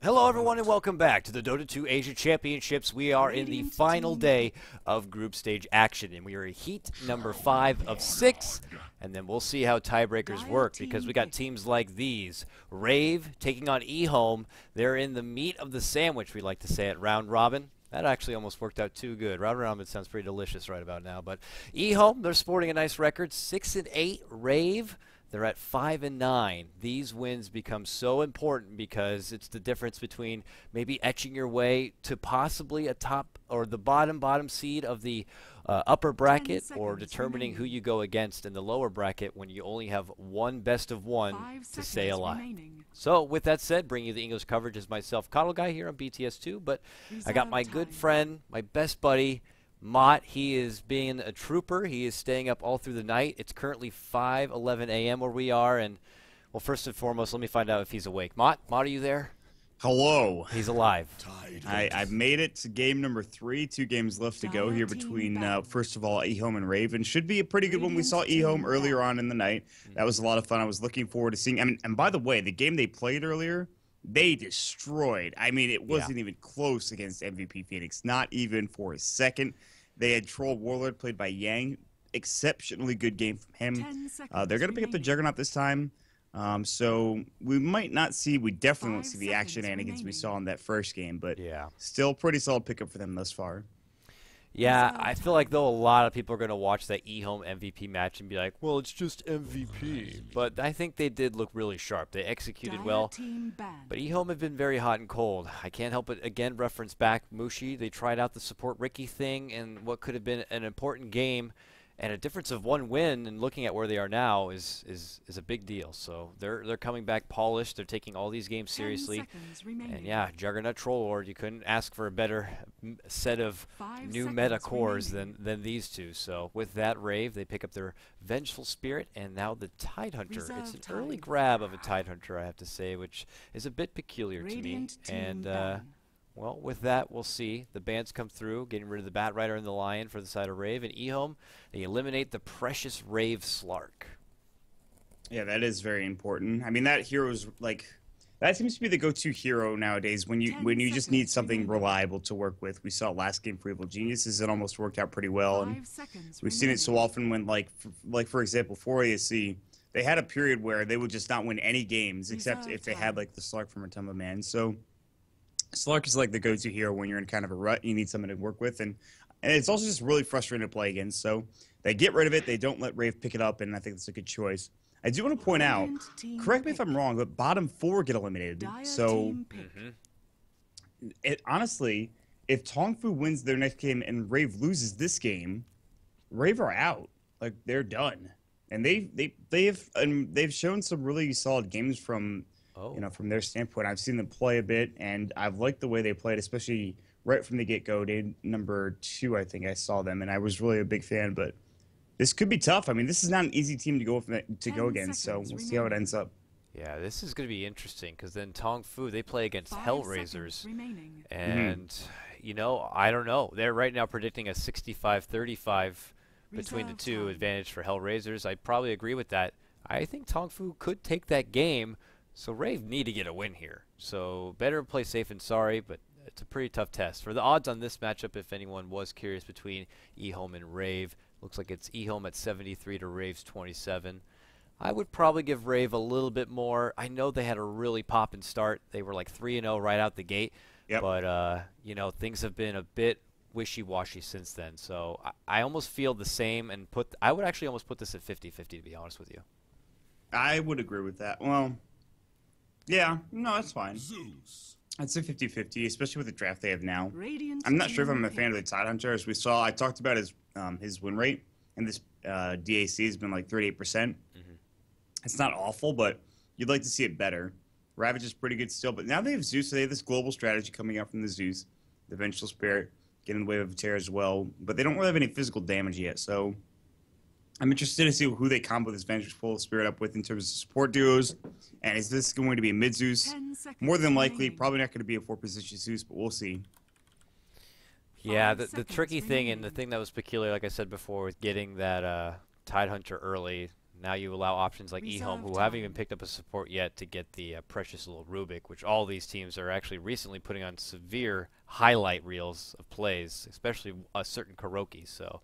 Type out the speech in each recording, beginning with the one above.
Hello everyone and welcome back to the Dota 2 Asia Championships. We are in the final day of group stage action and we are heat number 5 of 6, and then we'll see how tiebreakers work because we got teams like these. Rave taking on EHOME. They're in the meat of the sandwich, we like to say at round robin. That actually almost worked out too good. Round robin sounds pretty delicious right about now, but EHOME, they're sporting a nice record, 6-8. Rave, they're at 5-9. These wins become so important because it's the difference between maybe etching your way to possibly a top or the bottom seed of the upper bracket, or determining who you go against in the lower bracket when you only have one best of one to stay alive. So with that said, bringing you the English coverage is myself, KotLGuy, here on BTS2, but I got my good friend, my best buddy, Maut. He is being a trooper. He is staying up all through the night. It's currently 5:11 a.m. where we are, and well, first and foremost, let me find out if he's awake. Maut, are you there? Hello. He's alive. I've made it to game number 3. 2 games left to go here between, first of all, EHOME and Rave. And should be a pretty good one. We saw EHOME earlier on in the night. That was a lot of fun. I was looking forward to seeing. And by the way, the game they played earlier, they destroyed. I mean, it wasn't even close against MVP Phoenix. Not even for a second. They had Troll Warlord played by Yang. Exceptionally good game from him. They're going to pick up the Juggernaut this time. So we might not see, we definitely won't see the shenanigans we saw in that first game, but still pretty solid pickup for them thus far. Yeah, I feel like though a lot of people are going to watch that EHOME MVP match and be like, well, it's just MVP. But I think they did look really sharp. They executed well. But EHOME have been very hot and cold. I can't help but again reference back Mushi. They tried out the support Ricky thing and what could have been an important game. And a difference of 1 win, and looking at where they are now, is a big deal. So they're coming back polished. They're taking all these games seriously. And yeah, Juggernaut Troll Lord, you couldn't ask for a better set of new meta cores than these two. So with that, Rave, they pick up their Vengeful Spirit, and now the Tidehunter. It's an early grab of a Tidehunter, I have to say, which is a bit peculiar to me. And well, with that, we'll see. The bans come through, getting rid of the Bat Rider and the Lion for the side of Rave. And EHOME, they eliminate the precious Rave Slark. Yeah, that is very important. I mean, that hero's like, that seems to be the go-to hero nowadays when you just need something reliable to work with. We saw last game for Evil Geniuses, it almost worked out pretty well. And we've seen it so often when, like for example, for ASC, they had a period where they would just not win any games except if they had like the Slark from Retumba Man. So Slark is like the go-to hero when you're in kind of a rut. You need someone to work with, and it's also just really frustrating to play against. So they get rid of it. They don't let Rave pick it up, and I think that's a good choice. I do want to point out, correct me if I'm wrong, but bottom 4 get eliminated. So honestly, if Tongfu wins their next game and Rave loses this game, Rave are out. Like, they're done. And they've shown some really solid games from. You know, from their standpoint. I've seen them play a bit, and I've liked the way they played, especially right from the get-go. Day number 2, I think I saw them, and I was really a big fan. But this could be tough. I mean, this is not an easy team to go against, so we'll see how it ends up. Yeah, this is going to be interesting because then Tongfu, they play against Hellraisers, and you know, I don't know. They're right now predicting a 65-35 between the two advantage for Hellraisers. I probably agree with that. I think Tongfu could take that game. So Rave need to get a win here. So better play safe than sorry, but it's a pretty tough test. For the odds on this matchup, if anyone was curious between EHOME and Rave, looks like it's EHOME at 73 to Rave's 27. I would probably give Rave a little bit more. I know they had a really poppin' start. They were like 3-0 right out the gate. But, you know, things have been a bit wishy-washy since then. So I almost feel the same, and I would actually almost put this at 50-50, to be honest with you. I would agree with that. Well, yeah, no, that's fine. I'd say 50-50, especially with the draft they have now. I'm not sure if I'm a fan of the Tidehunter. As we saw, I talked about his win rate, and this DAC has been like 38%. It's not awful, but you'd like to see it better. Ravage is pretty good still, but now they have Zeus, so they have this global strategy coming out from the Zeus. The Vengeful Spirit, getting the Wave of Terror as well, but they don't really have any physical damage yet, so I'm interested to see who they combo this Vengeful Spirit up with in terms of support duos. And is this going to be a mid Zeus? More than likely, probably not going to be a 4-position Zeus, but we'll see. Yeah, the tricky thing, and the thing that was peculiar, like I said before, with getting that Tidehunter early, Now you allow options like EHOME, who haven't even picked up a support yet, to get the precious little Rubik, which all these teams are actually recently putting on severe highlight reels of plays, especially a certain Kuroki. So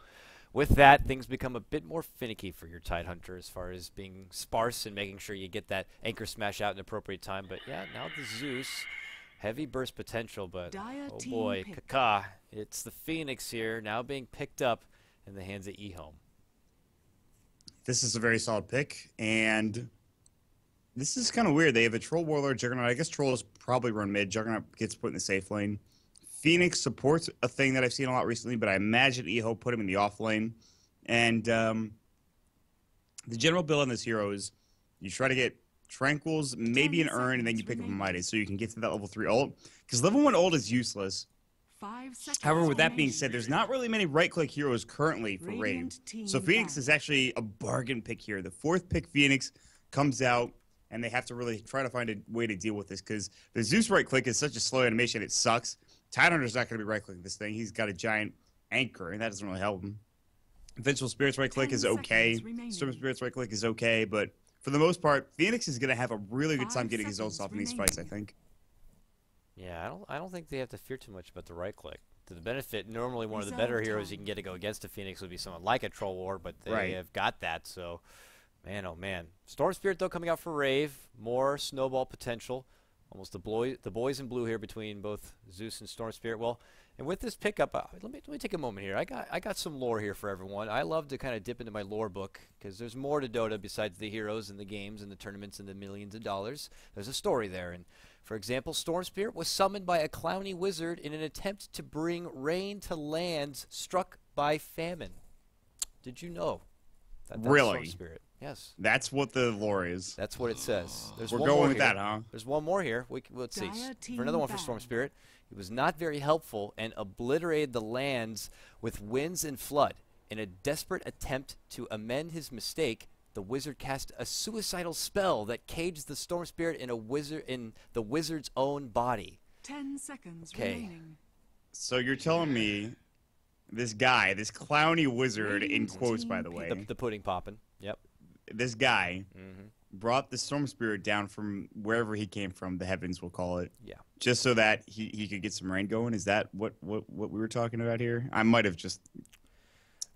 with that, things become a bit more finicky for your Tidehunter as far as being sparse and making sure you get that anchor smash out in appropriate time. But yeah, now the Zeus, heavy burst potential, but oh boy, KotLGuy, it's the Phoenix here, now being picked up in the hands of EHOME. This is a very solid pick, and this is kind of weird. They have a Troll Warlord, Juggernaut. I guess Trolls probably run mid. Juggernaut gets put in the safe lane. Phoenix supports a thing that I've seen a lot recently, but I imagine EHO put him in the off lane. And the general build on this hero is you try to get Tranquils, maybe an Urn, and then you pick up a Midas so you can get to that level 3 ult. Because level 1 ult is useless. However, with that being said, there's not really many right-click heroes currently for Rave. So Phoenix is actually a bargain pick here. The 4th pick, Phoenix, comes out, and they have to really try to find a way to deal with this because the Zeus right-click is such a slow animation, it sucks. Tidehunter's not going to be right-clicking this thing. He's got a giant anchor, and that doesn't really help him. Vengeful Spirit's right-click is okay. Storm Spirit's right-click is okay, but for the most part, Phoenix is going to have a really good time getting his ults off in these fights, I think. Yeah, I don't think they have to fear too much about the right click. To the benefit, normally one of the better heroes you can get to go against a Phoenix would be someone like a Troll War, but they have got that, so man, oh man. Storm Spirit, though, coming out for Rave. More snowball potential. Almost the boys in blue here between both Zeus and Storm Spirit. Well, and with this pickup, let me take a moment here. I got some lore here for everyone. I love to kind of dip into my lore book because there's more to Dota besides the heroes and the games and the tournaments and the millions of dollars. There's a story there, and for example, Storm Spirit was summoned by a clowny wizard in an attempt to bring rain to lands struck by famine. Did you know that that's really? Storm Spirit? Yes. That's what the lore is. That's what it says. There's We're one going more with here. that, huh? There's one more here. Let's see. For another one for Storm Spirit. He was not very helpful and obliterated the lands with winds and flood. In a desperate attempt to amend his mistake, the wizard cast a suicidal spell that caged the Storm Spirit in the wizard's own body. 10 seconds remaining. So you're telling me this guy, this clowny wizard, in quotes, by the way. The pudding poppin'. Yep. This guy brought the Storm Spirit down from wherever he came from, the heavens, we'll call it. Yeah. Just so that he could get some rain going. Is that what we were talking about here? I might have just...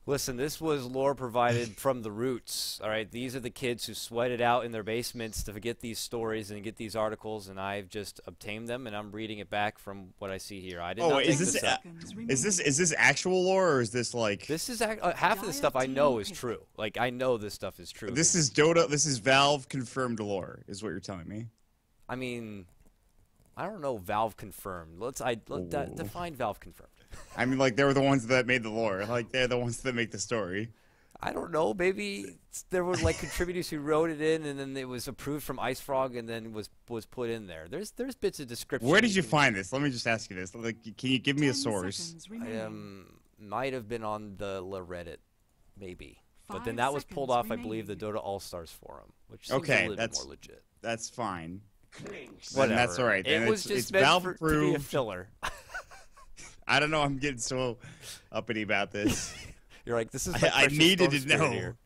Listen, this was lore provided from the roots, all right? These are the kids who sweated out in their basements to get these stories and get these articles, and I've just obtained them, and I'm reading it back from what I see here. I did not make this up. Is this actual lore, or is this like... This is half of the stuff I know is true. Like, I know this stuff is true. This is Dota, this is Valve confirmed lore, is what you're telling me. I mean, I don't know Valve confirmed. Let's define Valve confirmed. I mean, like, they were the ones that made the lore. Like, they're the ones that make the story. I don't know. Maybe there were, like, contributors who wrote it in, and then it was approved from IceFrog, and then was put in there. There's bits of description. Where did you find this? Let me just ask you this. Like, can you give me a source? Might have been on the Reddit, maybe. But then that was pulled off, I believe, the Dota All-Stars forum, which seems a little bit more legit. That's fine. Whatever. That's all right. It was just meant to be a filler. I don't know. I'm getting so uppity about this. You're like, this is I needed to know. Here.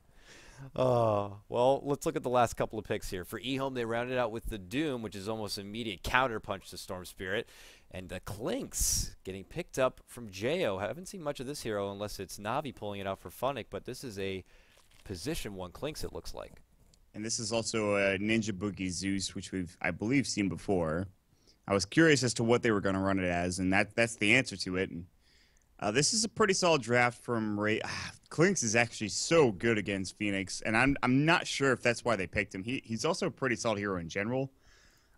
Well, let's look at the last couple of picks here. For EHOME, they rounded out with the Doom, which is almost an immediate counterpunch to Storm Spirit. And the Clinks getting picked up from Jo. I haven't seen much of this hero unless it's Navi pulling it out for Funnick, but this is a position 1 Clinks, it looks like. And this is also a Ninja Boogie Zeus, which we've, I believe, seen before. I was curious as to what they were going to run it as, and that's the answer to it. And this is a pretty solid draft from Ray. Clinks is actually so good against Phoenix, and I'm not sure if that's why they picked him. He's also a pretty solid hero in general.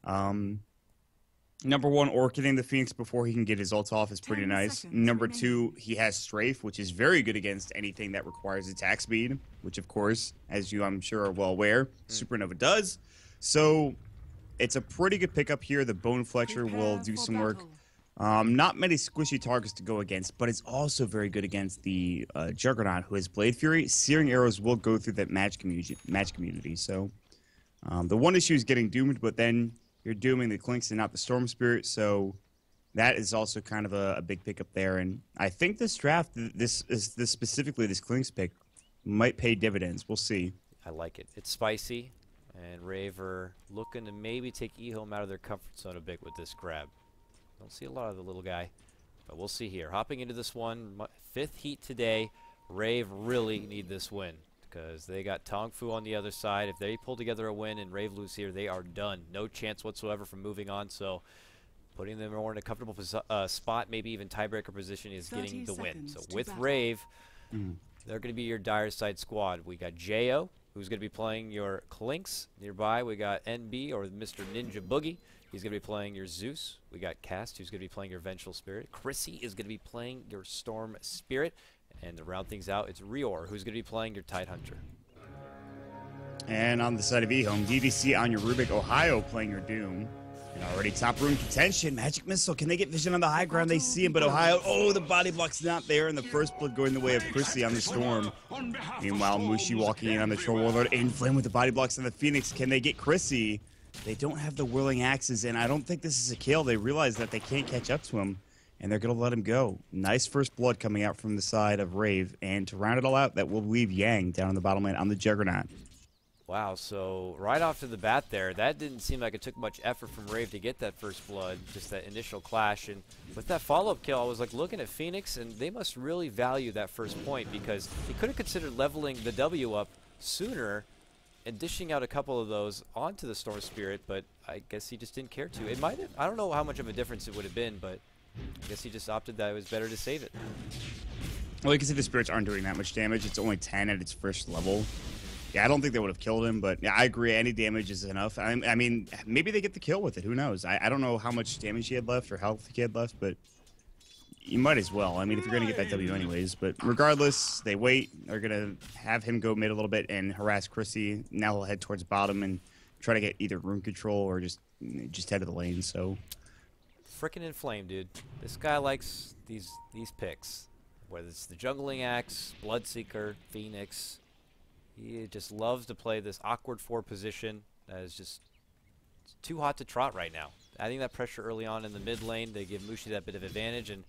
Number 1, orchiding the Phoenix before he can get his ult off is pretty nice. Number 2, he has Strafe, which is very good against anything that requires attack speed, which, of course, as you, I'm sure, are well aware, Supernova does. So it's a pretty good pickup here. The Bone Fletcher will do some work. Not many squishy targets to go against, but it's also very good against the Juggernaut, who has Blade Fury. Searing Arrows will go through that match community. So the one issue is getting doomed, but then you're dooming the Clinks and not the Storm Spirit, so that is also kind of a big pickup there. And I think this draft, specifically this Clinks pick, might pay dividends. We'll see. I like it. It's spicy, and Rave are looking to maybe take EHOME out of their comfort zone a bit with this grab. Don't see a lot of the little guy, but we'll see here. Hopping into this one, 5th heat today. Rave really need this win because they got Tong Fu on the other side. If they pull together a win and Rave lose here, they are done. No chance whatsoever from moving on, so putting them more in a comfortable spot, maybe even tiebreaker position, is getting the win. So with Rave, they're going to be your dire side squad. We got Jo, who's going to be playing your Clinks. Nearby, we got NB, or Mr. Ninja Boogie. He's going to be playing your Zeus. We got Cast, who's going to be playing your Vengeful Spirit. Chrissy is going to be playing your Storm Spirit. And to round things out, it's Rior, who's going to be playing your Tidehunter. And on the side of EHOME, DDC on your Rubik, Ohio playing your Doom. And already top room contention. Magic Missile. Can they get vision on the high ground? They see him, but Ohio, oh, the body block's not there. And the first blood going the way of Chrissy on the Storm. Meanwhile, Mushi walking in on the Troll Warlord. Inflame with the body blocks on the Phoenix. Can they get Chrissy? They don't have the Whirling Axes, and I don't think this is a kill. They realize that they can't catch up to him, and they're going to let him go. Nice first blood coming out from the side of Rave. And to round it all out, that will leave Yang down in the bottom lane on the Juggernaut. Wow, so right off to the bat there, that didn't seem like it took much effort from Rave to get that first blood, just that initial clash. And with that follow-up kill, I was like looking at Phoenix, and they must really value that first point because he could have considered leveling the W up sooner and dishing out a couple of those onto the Storm Spirit, but I guess he just didn't care to. It might have, I don't know how much of a difference it would have been, but I guess he just opted that it was better to save it. Well, you can see the Spirits aren't doing that much damage. It's only 10 at its first level. Yeah, I don't think they would have killed him, but yeah, I agree. Any damage is enough. I mean, maybe they get the kill with it. Who knows? I don't know how much damage he had left or health he had left, but you might as well. I mean, if you're going to get that W anyways. But regardless, they wait. They're going to have him go mid a little bit and harass Chrissy. Now he'll head towards bottom and try to get either room control or just head to the lane. So, frickin' Inflame, dude. This guy likes these picks. Whether it's the Jungling Axe, Bloodseeker, Phoenix. He just loves to play this awkward 4 position that is just too hot to trot right now. Adding that pressure early on in the mid lane, they give Mushi that bit of advantage, and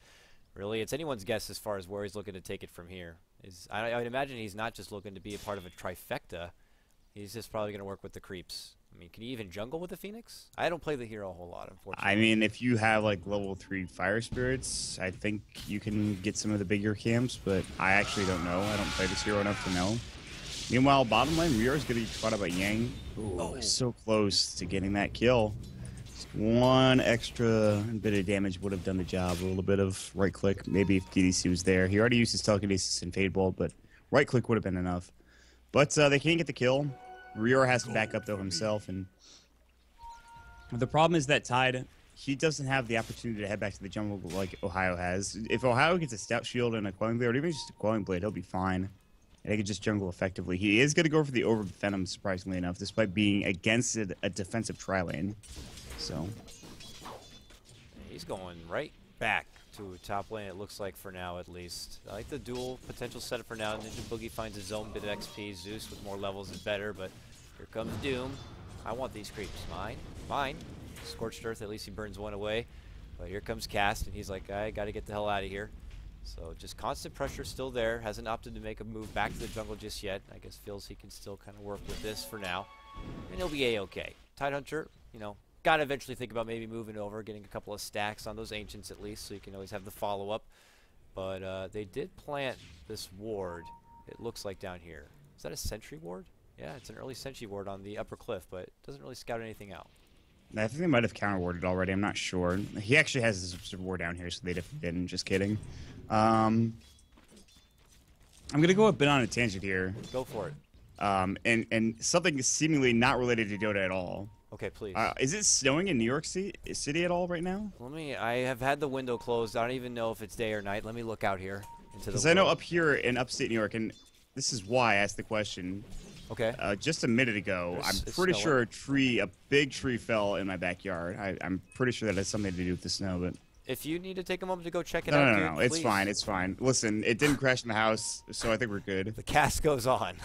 really it's anyone's guess as far as where he's looking to take it from here. I would imagine he's not just looking to be a part of a trifecta. He's just probably going to work with the creeps. I mean, can he even jungle with the Phoenix? I don't play the hero a whole lot, unfortunately. I mean, if you have like level 3 Fire Spirits, I think you can get some of the bigger camps, but I actually don't know. I don't play this hero enough to know. Meanwhile, bottom lane, Rior is going to be caught up by Yang. Oh, so close to getting that kill. Just one extra bit of damage would have done the job. A little bit of right click, maybe if DDC was there. He already used his telekinesis and Fade Bolt, but right click would have been enough. But they can't get the kill. Rior has to back up though himself, and the problem is that Tide, he doesn't have the opportunity to head back to the jungle like Ohio has. If Ohio gets a Stout Shield and a Quelling Blade, or even just a Quelling Blade, he'll be fine. And he can just jungle effectively. He is going to go for the Over Venom, surprisingly enough, despite being against a defensive tri-lane. So he's going right back to top lane, it looks like, for now at least. I like the dual potential setup for now. Ninja Boogie finds his own bit of XP. Zeus with more levels is better, but here comes Doom. I want these creeps. Mine. Mine. Scorched Earth, at least he burns one away. But here comes Cast, and he's like, I got to get the hell out of here. So just constant pressure still there. Hasn't opted to make a move back to the jungle just yet. I guess feels he can still kind of work with this for now. And he'll be A-okay. Tidehunter, you know, got to eventually think about maybe moving over, getting a couple of stacks on those Ancients at least, so you can always have the follow-up. But they did plant this ward, it looks like, down here. Is that a sentry ward? Yeah, it's an early sentry ward on the upper cliff, but it doesn't really scout anything out. I think they might have counter-warded already. I'm not sure. He actually has his ward down here, so they didn't. Just kidding. I'm going to go a bit on a tangent here. Go for it. And something seemingly not related to Dota at all. Okay, please. Is it snowing in New York City at all right now? I have had the window closed. I don't even know if it's day or night. Let me look out here into the Because I know up here in upstate New York, and this is why I asked the question. Okay. Just a minute ago, I'm pretty sure a big tree fell in my backyard. I'm pretty sure that has something to do with the snow, but... If you need to take a moment to go check it out, dude, it's fine. It's fine. Listen, it didn't crash in the house, so I think we're good. The cast goes on.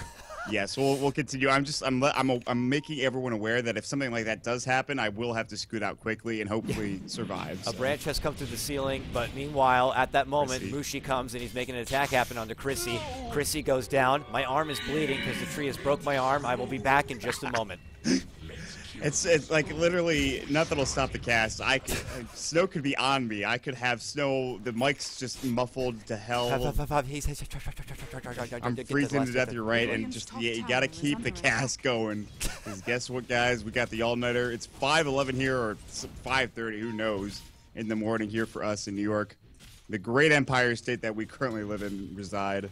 Yes, we'll continue. I'm making everyone aware that if something like that does happen, I will have to scoot out quickly and hopefully survive. A branch has come through the ceiling, but meanwhile, at that moment, Chrissy. Mushi comes and he's making an attack happen onto Chrissy. Chrissy goes down. My arm is bleeding because the tree has broke my arm. I will be back in just a moment. It's like literally nothing will stop the cast. Snow could be on me. I could have Snow. The mic's just muffled to hell. I'm freezing to death. You're right, and just you gotta keep the cast going. Because guess what, guys? We got the all-nighter. It's 5:11 here or 5:30. Who knows? In the morning here for us in New York, the great Empire State that we currently live in, reside.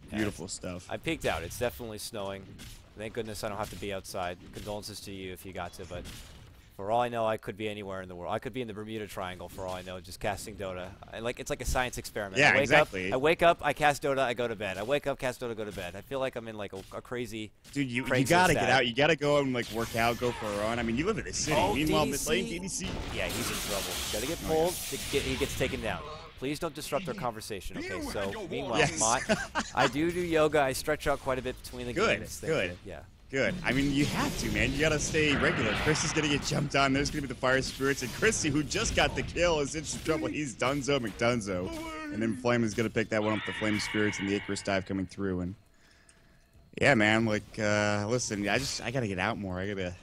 Beautiful stuff. I peeked out. It's definitely snowing. Thank goodness I don't have to be outside. Condolences to you if you got to, but for all I know, I could be anywhere in the world. I could be in the Bermuda Triangle for all I know, just casting Dota. It's like a science experiment. Yeah, I wake exactly. I wake up, I cast Dota, I go to bed. I wake up, cast Dota, go to bed. I feel like I'm in like a crazy. Dude, you gotta get out. You gotta go and like work out, go for a run. I mean, you live in the city. Oh, Meanwhile, DDC. mid lane, DDC. Yeah, he's in trouble. Gotta get pulled. He gets taken down. Please don't disrupt our conversation, okay? So, meanwhile, Yes. Maut, I do yoga. I stretch out quite a bit between the games. Good. Yeah. Good. I mean, you have to, man. You gotta stay regular. Chris is gonna get jumped on. There's gonna be the fire spirits, and Chrissy, who just got the kill, is in some trouble. He's Dunzo McDunzo, and then Flame is gonna pick that one up. The flame spirits and the Icarus dive coming through, and yeah, man. Like, listen, I gotta get out more. I gotta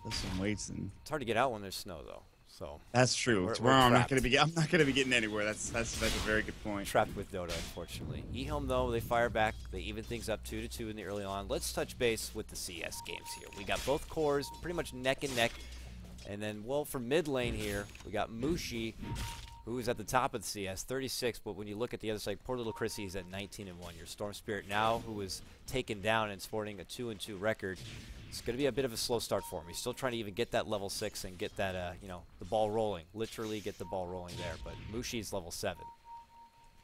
lift some weights, and It's hard to get out when there's snow, though. So that's true. We're Tomorrow I'm not trapped. gonna be getting anywhere. That's a very good point. trapped with Dota, unfortunately. EHOME, though, they fire back. They even things up 2-2 in the early on. Let's touch base with the CS games here. We got both cores pretty much neck and neck. And then, well, for mid lane here, we got Mushi, who is at the top of the CS, 36. But when you look at the other side, poor little Chrissy is at 19-1. Your Storm Spirit now, who was taken down and sporting a 2-2 record. It's going to be a bit of a slow start for him. He's still trying to even get that level 6 and get that, the ball rolling. Literally get the ball rolling there. But Mushi's level 7.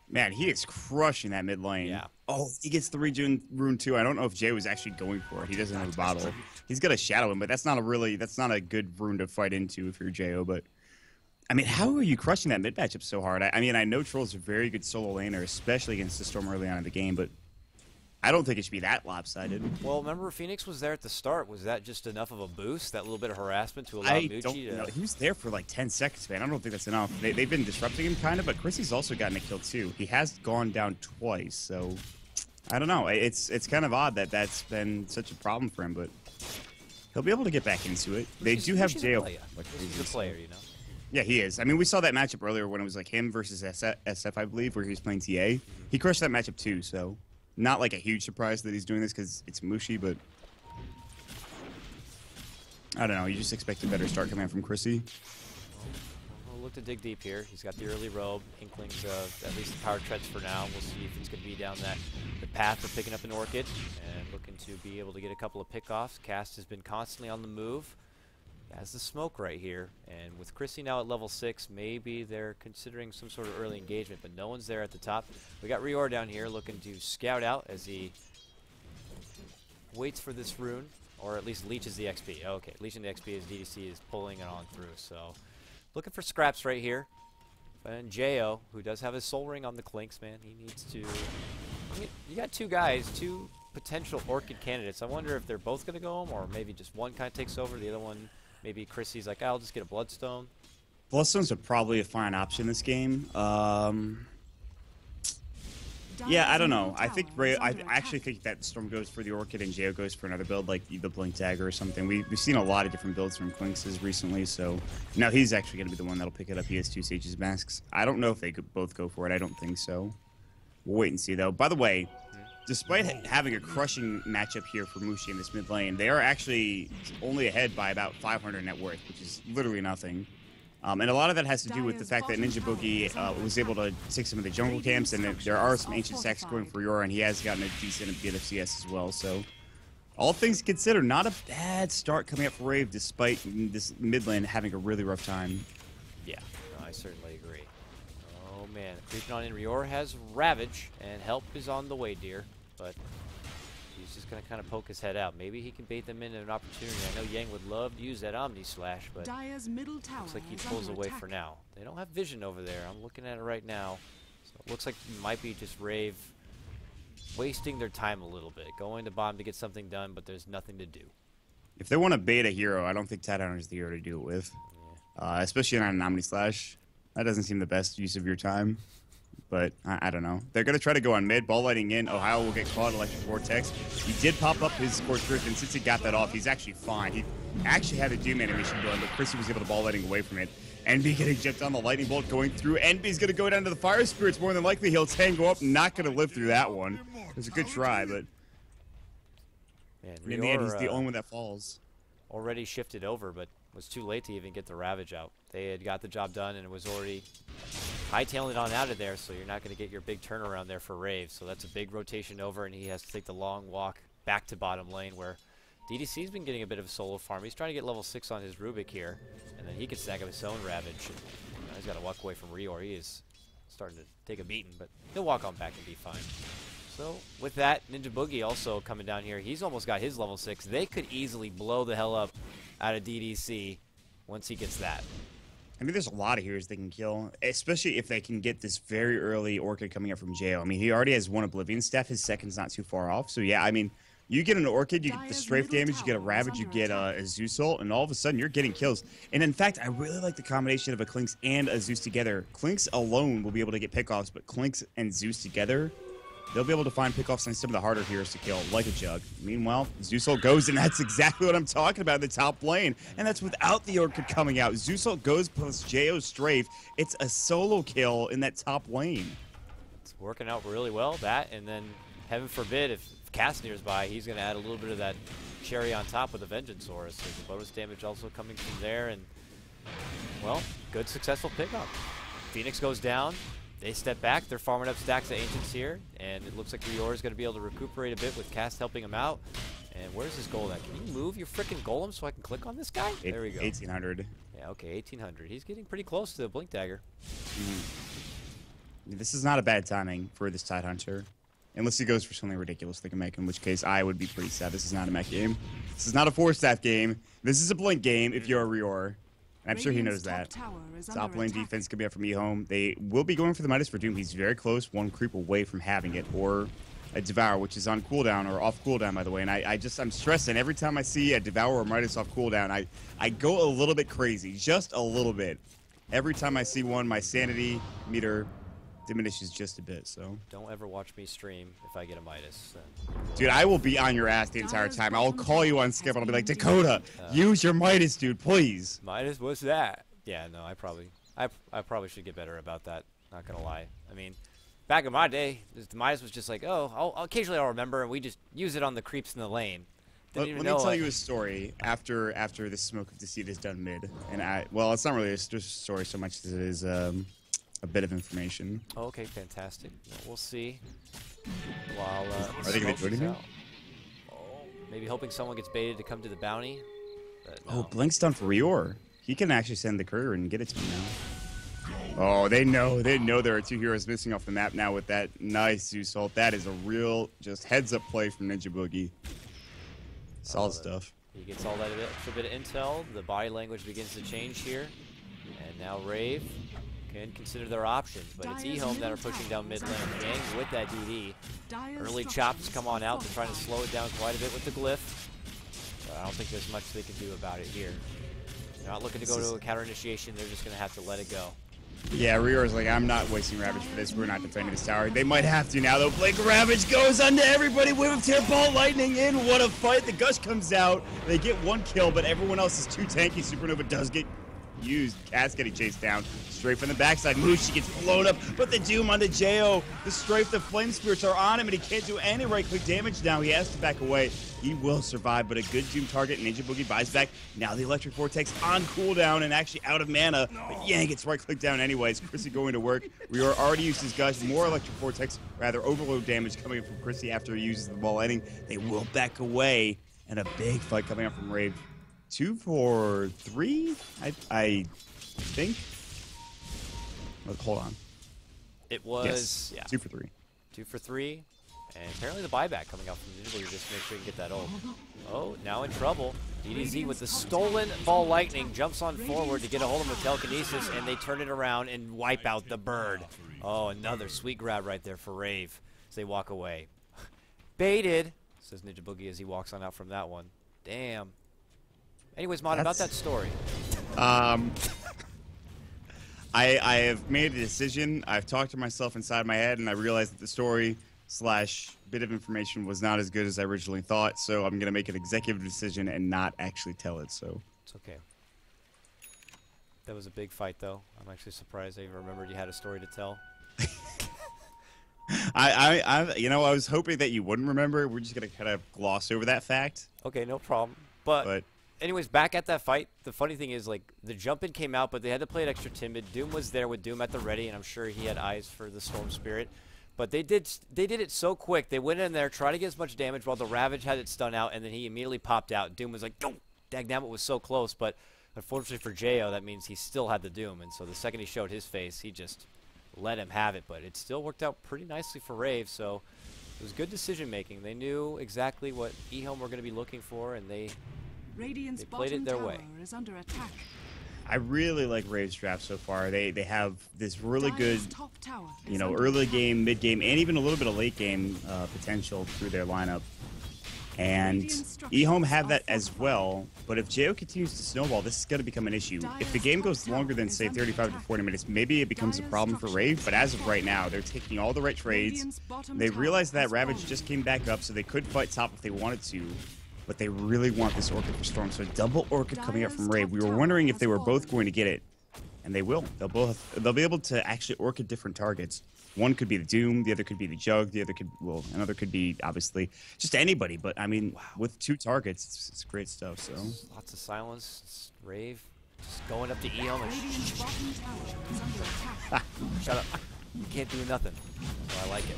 Man, he is crushing that mid lane. Yeah. Oh, he gets the rune too. I don't know if Jay was actually going for it. He doesn't have a bottle. He's got to shadow him, but that's not a good rune to fight into if you're Jo. But I mean, how are you crushing that mid matchup so hard? I mean, I know Troll's a very good solo laner, especially against the Storm early on in the game, but I don't think it should be that lopsided. Well, remember Phoenix was there at the start. Was that just enough of a boost, that little bit of harassment to allow I Mucci don't to... know. He was there for like 10 seconds, man. I don't think that's enough. They've been disrupting him kind of, but Chrissy's also gotten a kill too. He has gone down twice, so I don't know. It's kind of odd that that's been such a problem for him, but he'll be able to get back into it. They do have Jay. He's a player, you know. Yeah, he is. I mean, we saw that matchup earlier when it was like him versus SF, I believe, where he was playing TA. He crushed that matchup too, so not like a huge surprise that he's doing this because it's Mushi, but I don't know. You just expect a better start coming out from Chrissy. We'll look to dig deep here. He's got the early robe, inklings of at least the power treads for now. We'll see if it's going to be down the path of picking up an Orchid and looking to be able to get a couple of pickoffs. Cast has been constantly on the move. Has the smoke right here, and with Chrissy now at level 6, maybe they're considering some sort of early engagement, but no one's there at the top. We got Rior down here looking to scout out as he waits for this rune, or at least leeches the XP. Okay, leeching the XP as DDC is pulling it on through, so looking for scraps right here. And Jo, who does have his soul ring on the clinks, man, he needs to... I mean, you got two guys, two potential Orchid candidates. I wonder if they're both going to go home, or maybe just one kind of takes over, the other one... Maybe Chrissy's like, I'll just get a Bloodstone. Bloodstones are probably a fine option this game. Yeah, I don't know. I think I actually think that Storm goes for the Orchid and Jo goes for another build, like the Blink Dagger or something. We've seen a lot of different builds from Clinks recently, so now he's actually going to be the one that'll pick it up. He has 2 Sage's Masks. I don't know if they could both go for it. I don't think so. We'll wait and see, though. By the way, despite having a crushing matchup here for Mushi in this mid lane, they are actually only ahead by about 500 net worth, which is literally nothing. And a lot of that has to do with the fact that Ninja Boogie was able to take some of the jungle camps, and there are some ancient stacks going for Yor, and he has gotten a decent bit of CS as well. So, all things considered, not a bad start coming up for Rave, despite this mid lane having a really rough time. Yeah, no, I certainly agree. Oh man, creeping on in. Rior has Ravage, and help is on the way, dear. But he's just going to kind of poke his head out. Maybe he can bait them into an opportunity. I know Yang would love to use that Omni Slash, but looks like he pulls away for now. They don't have vision over there. I'm looking at it right now. So it looks like it might be just Rave wasting their time a little bit. Going to bomb to get something done, but there's nothing to do. If they want to bait a hero, I don't think Tidehunter is the hero to do it with. Especially on an Omni Slash. That doesn't seem the best use of your time. But I don't know. They're going to try to go on mid. Ball lighting in. Ohio will get caught. Electric Vortex. He did pop up his Scorched Earth, and since he got that off, he's actually fine. He actually had a Doom animation going, but Chrissy was able to ball lighting away from it. NB getting jumped on the Lightning Bolt going through. NB's going to go down to the Fire Spirits. More than likely, he'll tango up. Not going to live through that one. It was a good try, but Man, in the end, he's the only one that falls. Already shifted over, but was too late to even get the Ravage out. They had got the job done, and it was already hightailing it on out of there, so you're not going to get your big turnaround there for Rave. So that's a big rotation over, and he has to take the long walk back to bottom lane, where DDC's been getting a bit of a solo farm. He's trying to get level 6 on his Rubik here, and then he can snag up his own Ravage. And, he's got to walk away from Rior. He is starting to take a beating, but he'll walk on back and be fine. So with that, Ninja Boogie also coming down here. He's almost got his level 6. They could easily blow the hell up out of DDC once he gets that. I mean, there's a lot of heroes they can kill, especially if they can get this very early Orchid coming up from JO. I mean, he already has one Oblivion Staff. His second's not too far off. So, yeah, I mean, you get an Orchid, you get the strafe damage, you get a Ravage, you get a Zeus ult, and all of a sudden you're getting kills. And in fact, I really like the combination of a Clinks and a Zeus together. Clinks alone will be able to get pickoffs, but Clinks and Zeus together, they'll be able to find pickoffs on some of the harder heroes to kill, like a Jug. Meanwhile, Zeus ult goes, and that's exactly what I'm talking about in the top lane. And that's without the Orchid coming out. Zeus ult goes plus JO strafe. It's a solo kill in that top lane. It's working out really well, that, and then heaven forbid if Casimir's by, he's going to add a little bit of that cherry on top with the Vengeance Aura. So the bonus damage also coming from there, and, well, good successful pickup. Phoenix goes down. They step back. They're farming up stacks of Ancients here, and it looks like Rior is going to be able to recuperate a bit with Cast helping him out. And where's his gold at? Can you move your freaking golem so I can click on this guy? There we go. 1800. Yeah, okay, 1800. He's getting pretty close to the Blink Dagger. This is not a bad timing for this Tidehunter. Unless he goes for something ridiculous they can make, in which case I would be pretty sad. This is not a mech game. This is not a 4-staff game. This is a Blink game if you're a Rior. And I'm sure he knows that. Top lane defense could be up from EHOME. They will be going for the Midas for Doom. He's very close, one creep away from having it, or a Devour, which is on cooldown, or off cooldown, by the way. And I'm stressing every time I see a Devour or Midas off cooldown, I go a little bit crazy, just a little bit. Every time I see one, my sanity meter diminishes just a bit, so. Don't ever watch me stream if I get a Midas. Dude, I will be on your ass the entire time. I'll call you on Skip and I'll be like, Dakota, use your Midas, dude, please. Midas, what's that? Yeah, no, I probably should get better about that, not gonna lie. I mean, back in my day, the Midas was just like, oh, occasionally I'll remember, and we just use it on the creeps in the lane. Let me tell you a story after the Smoke of Deceit is done mid. And well, it's not really a story so much as it is a bit of information. Okay, fantastic. Well, we'll see. While are they going to do anything? Maybe hoping someone gets baited to come to the bounty. But no. Oh, Blink's done for Rior. He can actually send the courier and get it to me now. Oh, they know there are two heroes missing off the map now with that nice Zeus ult. That is a real just heads-up play from Ninja Boogie. Solid stuff. He gets all that extra bit of intel. The body language begins to change here. And now Rave can consider their options, but it's EHOME that are pushing down mid lane. Yang with that DD. Early chops come on out. They're trying to slow it down quite a bit with the glyph. But I don't think there's much they can do about it here. They're not looking to go to a counter initiation. They're just going to have to let it go. Yeah, Rior's like, I'm not wasting Ravage for this. We're not defending this tower. They might have to now, though. Blink Ravage goes onto everybody. Whip of Tear Ball Lightning in. What a fight. The Gush comes out. They get one kill, but everyone else is too tanky. Supernova does get used. Cat's getting chased down. Straight from the backside. Moosh, he gets blown up, but the Doom onto JO. The Strafe, the Flame Spirits are on him, and he can't do any right-click damage now. He has to back away. He will survive, but a good Doom target. Ninja Boogie buys back. Now the Electric Vortex on cooldown and actually out of mana, but Yang gets right-click down anyways. Chrissy going to work. We are already used his Gush. More Electric Vortex, rather overload damage coming in from Chrissy after he uses the ball lighting. They will back away, and a big fight coming up from Rave. 2 for 3, I think. Hold on. It was, yes, 2 for 3. 2 for 3. And apparently the buyback coming out from the Ninja just to make sure you can get that ult. Oh, now in trouble. DDZ with the stolen ball lightning jumps on forward to get a hold of telekinesis, and they turn it around and wipe out the bird. Oh, another sweet grab right there for Rave as they walk away. Baited, says Ninja Boogie as he walks on out from that one. Damn. Anyways, Maut, about that story. I have made a decision. I've talked to myself inside my head, and I realized that the story / bit of information was not as good as I originally thought. So I'm gonna make an executive decision and not actually tell it. So It's okay. That was a big fight, though. I'm actually surprised I even remembered you had a story to tell. I was hoping that you wouldn't remember. We're just gonna kind of gloss over that fact. Okay, no problem. But anyways, back at that fight, the funny thing is, like, the jump-in came out, but they had to play it extra timid. Doom was there with Doom at the ready, and I'm sure he had eyes for the Storm Spirit. But they did it so quick. They went in there, tried to get as much damage while the Ravage had it stun out, and then he immediately popped out. Doom was like, "Go!" Dagnabbit was so close, but unfortunately for Jo, that means he still had the Doom. And so the second he showed his face, he just let him have it. But it still worked out pretty nicely for Rave, so it was good decision-making. They knew exactly what EHOME were going to be looking for, and they played it their way. Is under attack. I really like Rave's draft so far. They have this really good, Dire's top tower is under early attack. game, mid game, and even a little bit of late game potential through their lineup. And EHOME have that as well. But if Jo continues to snowball, this is going to become an issue. If the game goes longer than, say, 35 to 40 minutes, maybe it becomes a problem for Rave. But as of right now, they're taking all the right trades. Radiant's bottom They tower realize that has Ravage fallen. just came back up, so they could fight top if they wanted to. But they really want this Orchid for Storm. So double Orchid coming up from Rave. We were wondering if they were both going to get it. And they will. They'll be able to actually Orchid different targets. One could be the Doom, the other could be the Jug, the other could, another could be, obviously, just anybody. But, I mean, with 2 targets, it's great stuff, so. Lots of silence. It's Rave just going up to EHOME and Radiant's bottom tower is under attack. shut up. You can't do nothing. So I like it.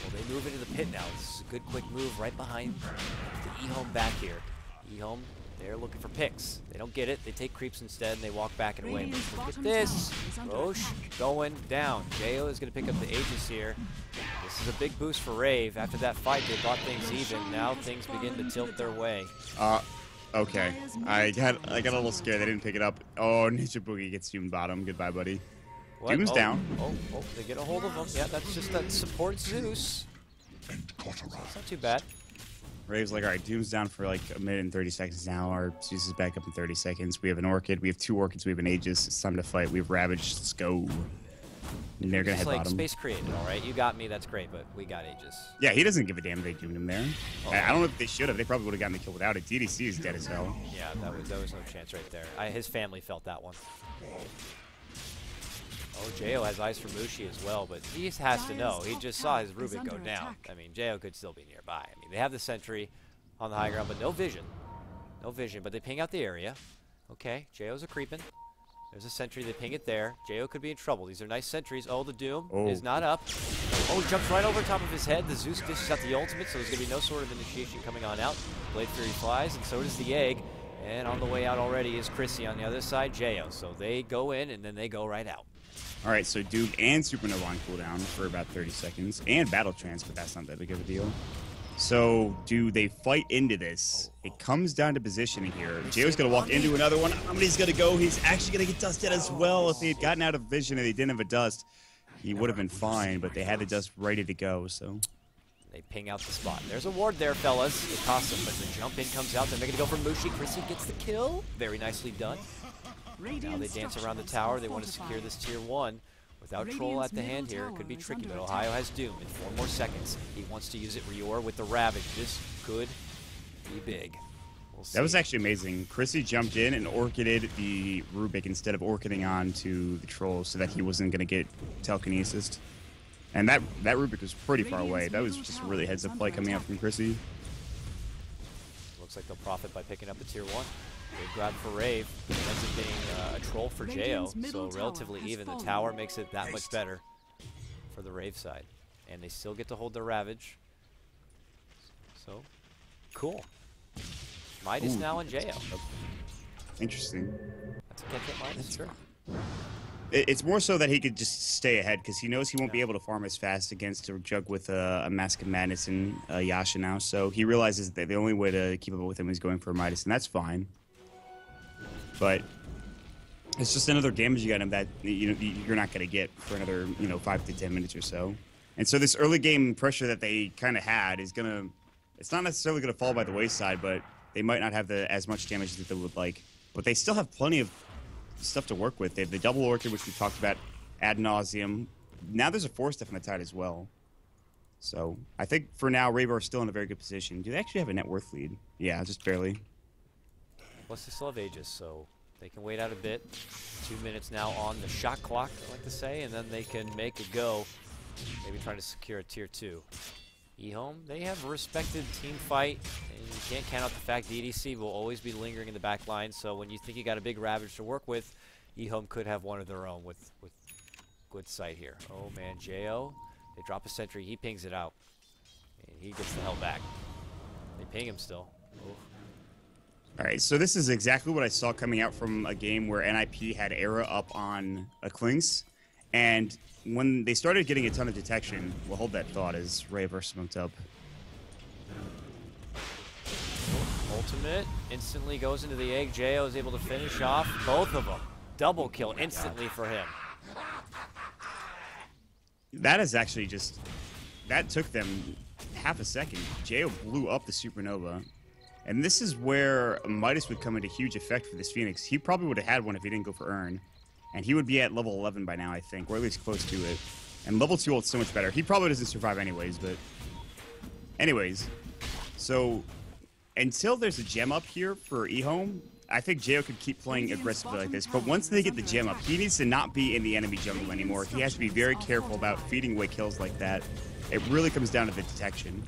Well, they move into the pit now. This is a good, quick move right behind the EHOME back here. EHOME, they're looking for picks. They don't get it. They take creeps instead, and they walk back and away. Radiant's Look at bottom this. tower is under Roche attack. going down. Jo is going to pick up the Aegis here. This is a big boost for Rave. After that fight, they brought things even. Now things begin to tilt their way. Okay. I got a little scared. They didn't pick it up. Oh, Ninja Boogie gets Doom bottom. Goodbye, buddy. What? Doom's down. Oh, they get a hold of him. Yeah, that's just that support Zeus. So it's not too bad. Rave's like, all right, Doom's down for like a minute and 30 seconds now. Our Zeus is back up in 30 seconds. We have an Orchid. We have 2 Orchids. We have an Aegis. It's time to fight. We have Ravage. Let's go. And they're going to It's head like bottom. space created, all right? You got me. That's great, but we got Aegis. Yeah, he doesn't give a damn if they doomed him there. I don't know if they should have. They probably would have gotten the kill without it. DDC is dead as hell. Yeah, that was no chance right there. His family felt that one. Oh, Jo has eyes for Mushi as well, but he has to know. He just saw his Rubik go down. I mean, Jo could still be nearby. I mean, they have the sentry on the high ground, but no vision. No vision, but they ping out the area. Okay, Jo's a creeping. There's a sentry. They ping it there. Jo could be in trouble. These are nice sentries. Oh, the Doom is not up. Oh, he jumps right over top of his head. The Zeus dishes out the ultimate, so there's going to be no sort of initiation coming on out. Blade Fury flies, and so does the Egg. And on the way out already is Chrissy on the other side, Jo. So they go in, and then they go right out. All right, so Doom and Supernova on cooldown for about 30 seconds. And Battle Trance, but that's not that big of a deal. So, do they fight into this? It comes down to positioning here. Jo's going to walk into another one. Omni's going to go. He's actually going to get dusted as well. If they had gotten out of vision and they didn't have a dust, he would have been fine, but they had the dust ready to go, so. They ping out the spot. There's a ward there, fellas. It costs them, but the jump in comes out. They're making it go for Mushi. Chrissy gets the kill. Very nicely done. Now they dance around the tower. They want to secure this tier 1. Without Troll at the hand here, it could be tricky, but Ohio has Doom in 4 more seconds. He wants to use it. Rior with the Ravage. This could be big. We'll see. That was actually amazing. Chrissy jumped in and orchided the Rubik instead of orchiding on to the Troll so that he wasn't going to get telekinesis. And that Rubik was pretty far away. That was just a really heads-up play coming out from Chrissy. Looks like they'll profit by picking up the tier 1. Good grab for Rave. Ends up being a troll for Jo, so relatively even. The tower makes it that much better for the Rave side. And they still get to hold their Ravage. So, cool. Midas now on Jo. Interesting. That's a catch-up Midas, sure. It's more so that he could just stay ahead because he knows he won't be able to farm as fast against a Jug with a Mask of Madness and Yasha now. So he realizes that the only way to keep up with him is going for a Midas, and that's fine. But it's just another damage you got him that you're not going to get for another 5 to 10 minutes or so. And so this early game pressure that they kind of had is gonna, it's not necessarily gonna fall by the wayside, but they might not have as much damage that they would like. But they still have plenty of stuff to work with. They have the double orchid, which we talked about ad nauseum. Now there's a 4-step on the tide as well. So I think for now, Rave are still in a very good position. Do they actually have a net worth lead? Yeah, just barely. Plus they still have Aegis, so they can wait out a bit. 2 minutes now on the shot clock, I like to say, and then they can make a go. Maybe trying to secure a tier 2. EHOME, they have a respected team fight, and you can't count out the fact the EDC will always be lingering in the back line, so when you think you got a big Ravage to work with, EHOME could have one of their own with good sight here. Oh man, Jo, they drop a sentry, he pings it out, and he gets the hell back. They ping him still. Oof. All right, so this is exactly what I saw coming out from a game where NIP had Era up on a Klinks, and when they started getting a ton of detection, we'll hold that thought as Rave are smoked up. Ultimate instantly goes into the egg. Jo is able to finish off both of them. Double kill instantly for him. That is actually just, that took them half a second. Jo blew up the supernova. And this is where Midas would come into huge effect for this Phoenix. He probably would have had one if he didn't go for Urn. And he would be at level 11 by now, I think, or at least close to it. And level 2 ult's so much better. He probably doesn't survive anyways, but... Anyways, so until there's a gem up here for EHOME, I think Jo could keep playing aggressively like this. But once they get the gem up, he needs to not be in the enemy jungle anymore. He has to be very careful about feeding away kills like that. It really comes down to the detection.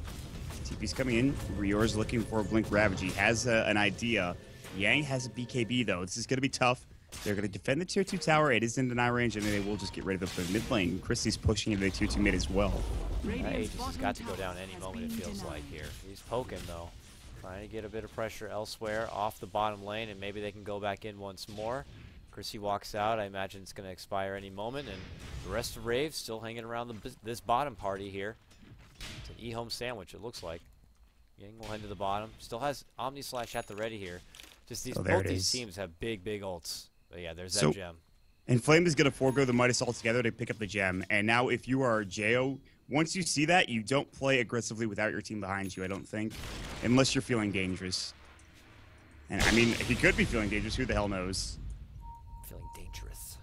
TP's coming in. Rior's looking for a Blink Ravage. He has an idea. Yang has a BKB, though. This is going to be tough. They're going to defend the tier 2 tower. It is in deny range, and then they will just get rid of the mid lane. Chrissy's pushing into the tier 2 mid as well. Aegis has got to go down any moment, it feels like, here. He's poking, though. Trying to get a bit of pressure elsewhere off the bottom lane, and maybe they can go back in once more. Chrissy walks out. I imagine it's going to expire any moment, and the rest of Rave still hanging around this bottom party here. It's an EHOME sandwich, it looks like. Yang will head to the bottom. Still has Omni Slash at the ready here. Just these, both these teams have big ults. But yeah, there's that gem. And Flame is going to forego the Midas altogether to pick up the gem. And now if you are Jo, once you see that, you don't play aggressively without your team behind you, I don't think. Unless you're feeling dangerous. And I mean, if you could be feeling dangerous, who the hell knows? Feeling dangerous.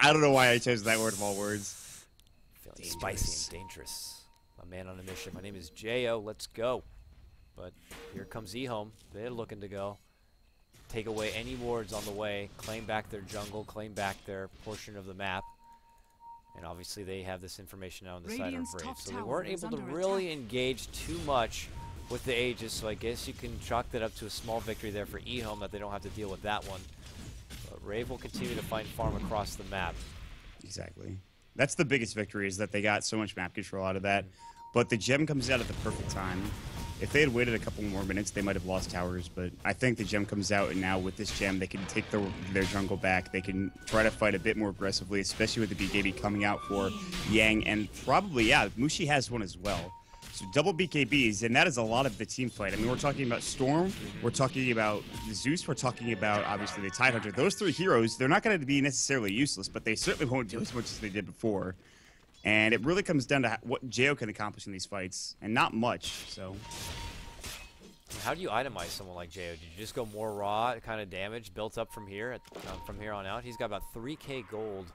I don't know why I chose that word of all words. Feeling spicy and dangerous. A man on a mission. My name is Jo. Let's go. But here comes EHOME. They're looking to go. Take away any wards on the way, claim back their jungle, claim back their portion of the map. And obviously they have this information now on the side of Rave. So they weren't able to really engage too much with the Aegis, so I guess you can chalk that up to a small victory there for EHOME, that they don't have to deal with that one. But Rave will continue to find farm across the map. Exactly. That's the biggest victory, is that they got so much map control out of that. But the gem comes out at the perfect time. If they had waited a couple more minutes, they might have lost towers, but I think the gem comes out, and now with this gem, they can take their jungle back. They can try to fight a bit more aggressively, especially with the BKB coming out for Yang, and probably, yeah, Mushi has one as well. So double BKBs, and that is a lot of the team fight. I mean, we're talking about Storm, we're talking about Zeus, we're talking about, obviously, the Tidehunter. Those three heroes, they're not going to be necessarily useless, but they certainly won't do as much as they did before. And it really comes down to what Jo can accomplish in these fights, and not much, so. How do you itemize someone like Jo? Did you just go more raw kind of damage built up from here on out? He's got about 3k gold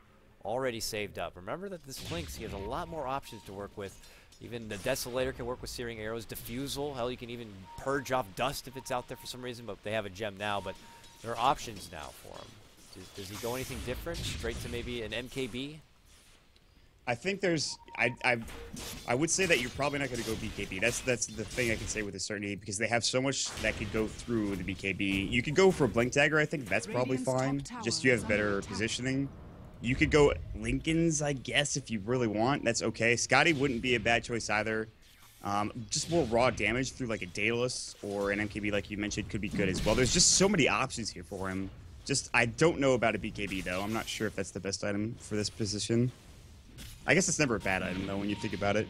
already saved up. Remember that this Klinks, he has a lot more options to work with. Even the Desolator can work with Searing Arrows, Diffusal. Hell, you can even purge off dust if it's out there for some reason, but they have a gem now. But there are options now for him. Does he go anything different? Straight to maybe an MKB? I think there's, I would say that you're probably not going to go BKB. That's the thing I can say with a certainty, because they have so much that could go through the BKB. You could go for a Blink Dagger, I think that's probably fine. Just you have better positioning. You could go Lincoln's, I guess, if you really want. That's okay. Scotty wouldn't be a bad choice either. Just more raw damage through like a Daedalus or an MKB like you mentioned could be good as well. There's just so many options here for him. Just, I don't know about a BKB though. I'm not sure if that's the best item for this position. I guess it's never a bad item, though, when you think about it.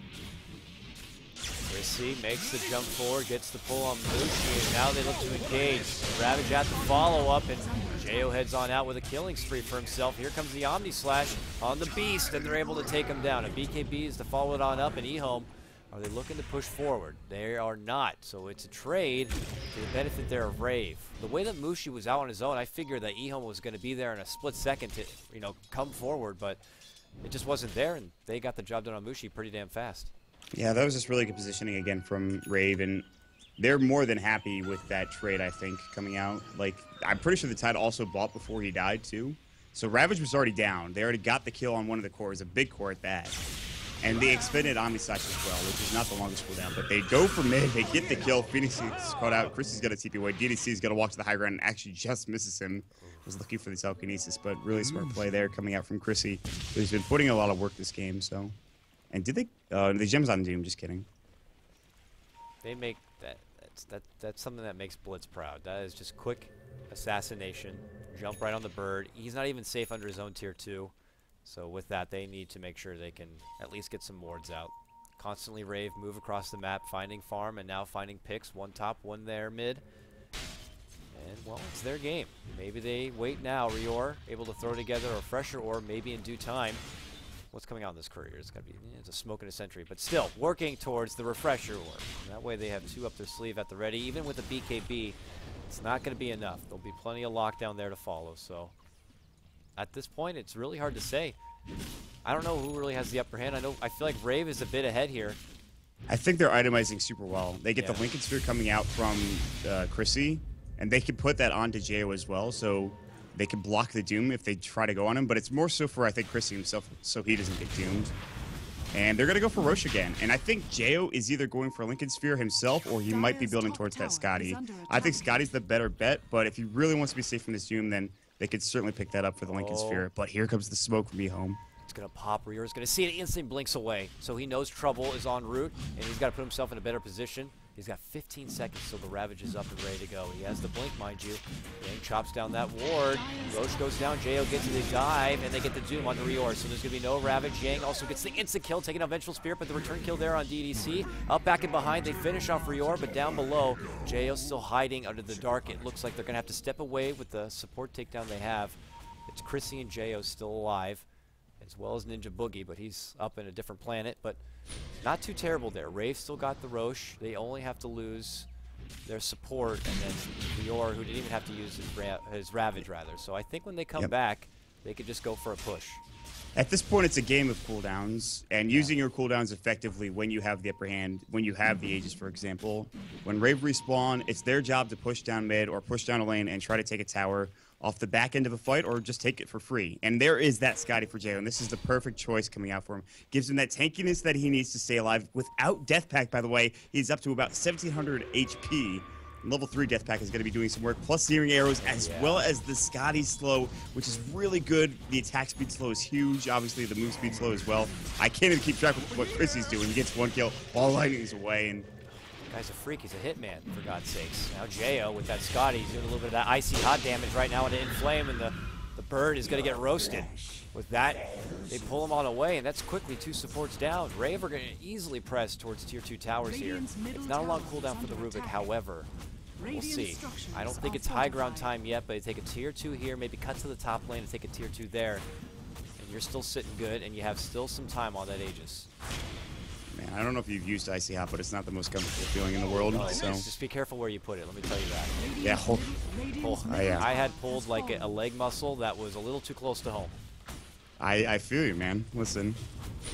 Chrissy makes the jump forward, gets the pull on Mushi, and now they look to engage. Ravage at the follow-up, and Jo heads on out with a killing spree for himself. Here comes the Omni Slash on the Beast, and they're able to take him down. And BKB is to follow it on up, and EHOME, are they looking to push forward? They are not, so it's a trade to the benefit there of Rave. The way that Mushi was out on his own, I figured that EHOME was going to be there in a split second to, you know, come forward, but it just wasn't there, and they got the job done on Mushi pretty damn fast. Yeah, that was just really good positioning again from Rave, and they're more than happy with that trade, I think, coming out. Like, I'm pretty sure the Tide also bought before he died, too. So Ravage was already down. They already got the kill on one of the cores, a big core at that. And they expended Omni Slash as well, which is not the longest cooldown. But they go for mid, they get the kill. Phoenix is caught out. Chrissy's got a TP away. DDC's got to walk to the high ground and actually just misses him. Was looking for the telekinesis, but really smart play there coming out from Chrissy, who's been putting a lot of work this game. So, and did they? The gems on Doom. Just kidding. They make that. That's something that makes Blitz proud. That is just quick assassination. Jump right on the bird. He's not even safe under his own tier 2. So with that, they need to make sure they can at least get some wards out. Constantly Rave, move across the map, finding farm, and now finding picks. One top, one there mid. And, well, it's their game. Maybe they wait now. Rior able to throw together a fresher orb, maybe in due time. What's coming out in this courier? It's got to be it's a smoke and a sentry. But still, working towards the refresher orb. And that way they have 2 up their sleeve at the ready. Even with the BKB, it's not going to be enough. There'll be plenty of lockdown there to follow. So at this point, it's really hard to say. I don't know who really has the upper hand. I feel like Rave is a bit ahead here. I think they're itemizing super well. They get the Lincoln Sphere coming out from Chrissy, and they can put that onto Jo as well, so they can block the Doom if they try to go on him. But it's more so for, I think, Chrissy himself, so he doesn't get doomed. And they're going to go for Roche again. And I think Jo is either going for Lincoln Sphere himself, or he might be building towards that Scotty. I think Scotty's the better bet, but if he really wants to be safe from this Doom, then they could certainly pick that up for the Lincoln Sphere. But here comes the smoke from EHOME. It's going to pop. Rior's going to see it. Instantly blinks away. So he knows trouble is en route, and he's got to put himself in a better position. He's got 15 seconds till the Ravage is up and ready to go. He has the blink, mind you. Yang chops down that ward. Roche goes down. Jo gets the dive, and they get the Doom on the Rior. So there's going to be no Ravage. Yang also gets the instant kill, taking out Vengeful Spirit, but the return kill there on DDC. Up, back, and behind. They finish off Rior, but down below, Jo still hiding under the dark. It looks like they're going to have to step away with the support takedown they have. It's Chrissy and Jo still alive, as well as Ninja Boogie, but he's up in a different planet. But not too terrible there. Rave still got the Roche. They only have to lose their support, and then Rior, who didn't even have to use his Ravage, rather. So I think when they come back, they could just go for a push. At this point, it's a game of cooldowns, and using your cooldowns effectively when you have the upper hand, when you have the Aegis, for example. When Rave respawn, it's their job to push down mid or push down a lane and try to take a tower off the back end of a fight, or just take it for free. And there is that Scotty for Jo, and this is the perfect choice coming out for him. Gives him that tankiness that he needs to stay alive. Without Death Pack, by the way, he's up to about 1700 HP. Level 3 Death Pack is going to be doing some work, plus Searing Arrows, as well as the Scotty slow, which is really good. The attack speed slow is huge. Obviously, the move speed slow as well. I can't even keep track of what Chrissy's doing. He gets 1 kill while lightning's away, and Guy's a freak. He's a hitman, for God's sakes. Now Jo with that Scotty, he's doing a little bit of that icy hot damage right now into Inflame, and the bird is going to get roasted. With that, they pull him on away, and that's quickly 2 supports down. Rave are going to easily press towards tier 2 towers here. It's not a long cooldown for the Rubik, however. We'll see. I don't think it's high ground time yet, but you take a tier 2 here, maybe cut to the top lane and take a tier 2 there. And you're still sitting good, and you have still some time on that Aegis. man, I don't know if you've used Icy Hot, but it's not the most comfortable feeling in the world. So just be careful where you put it. Let me tell you that. Yeah, I had pulled like a leg muscle that was a little too close to home. I feel you, man. Listen.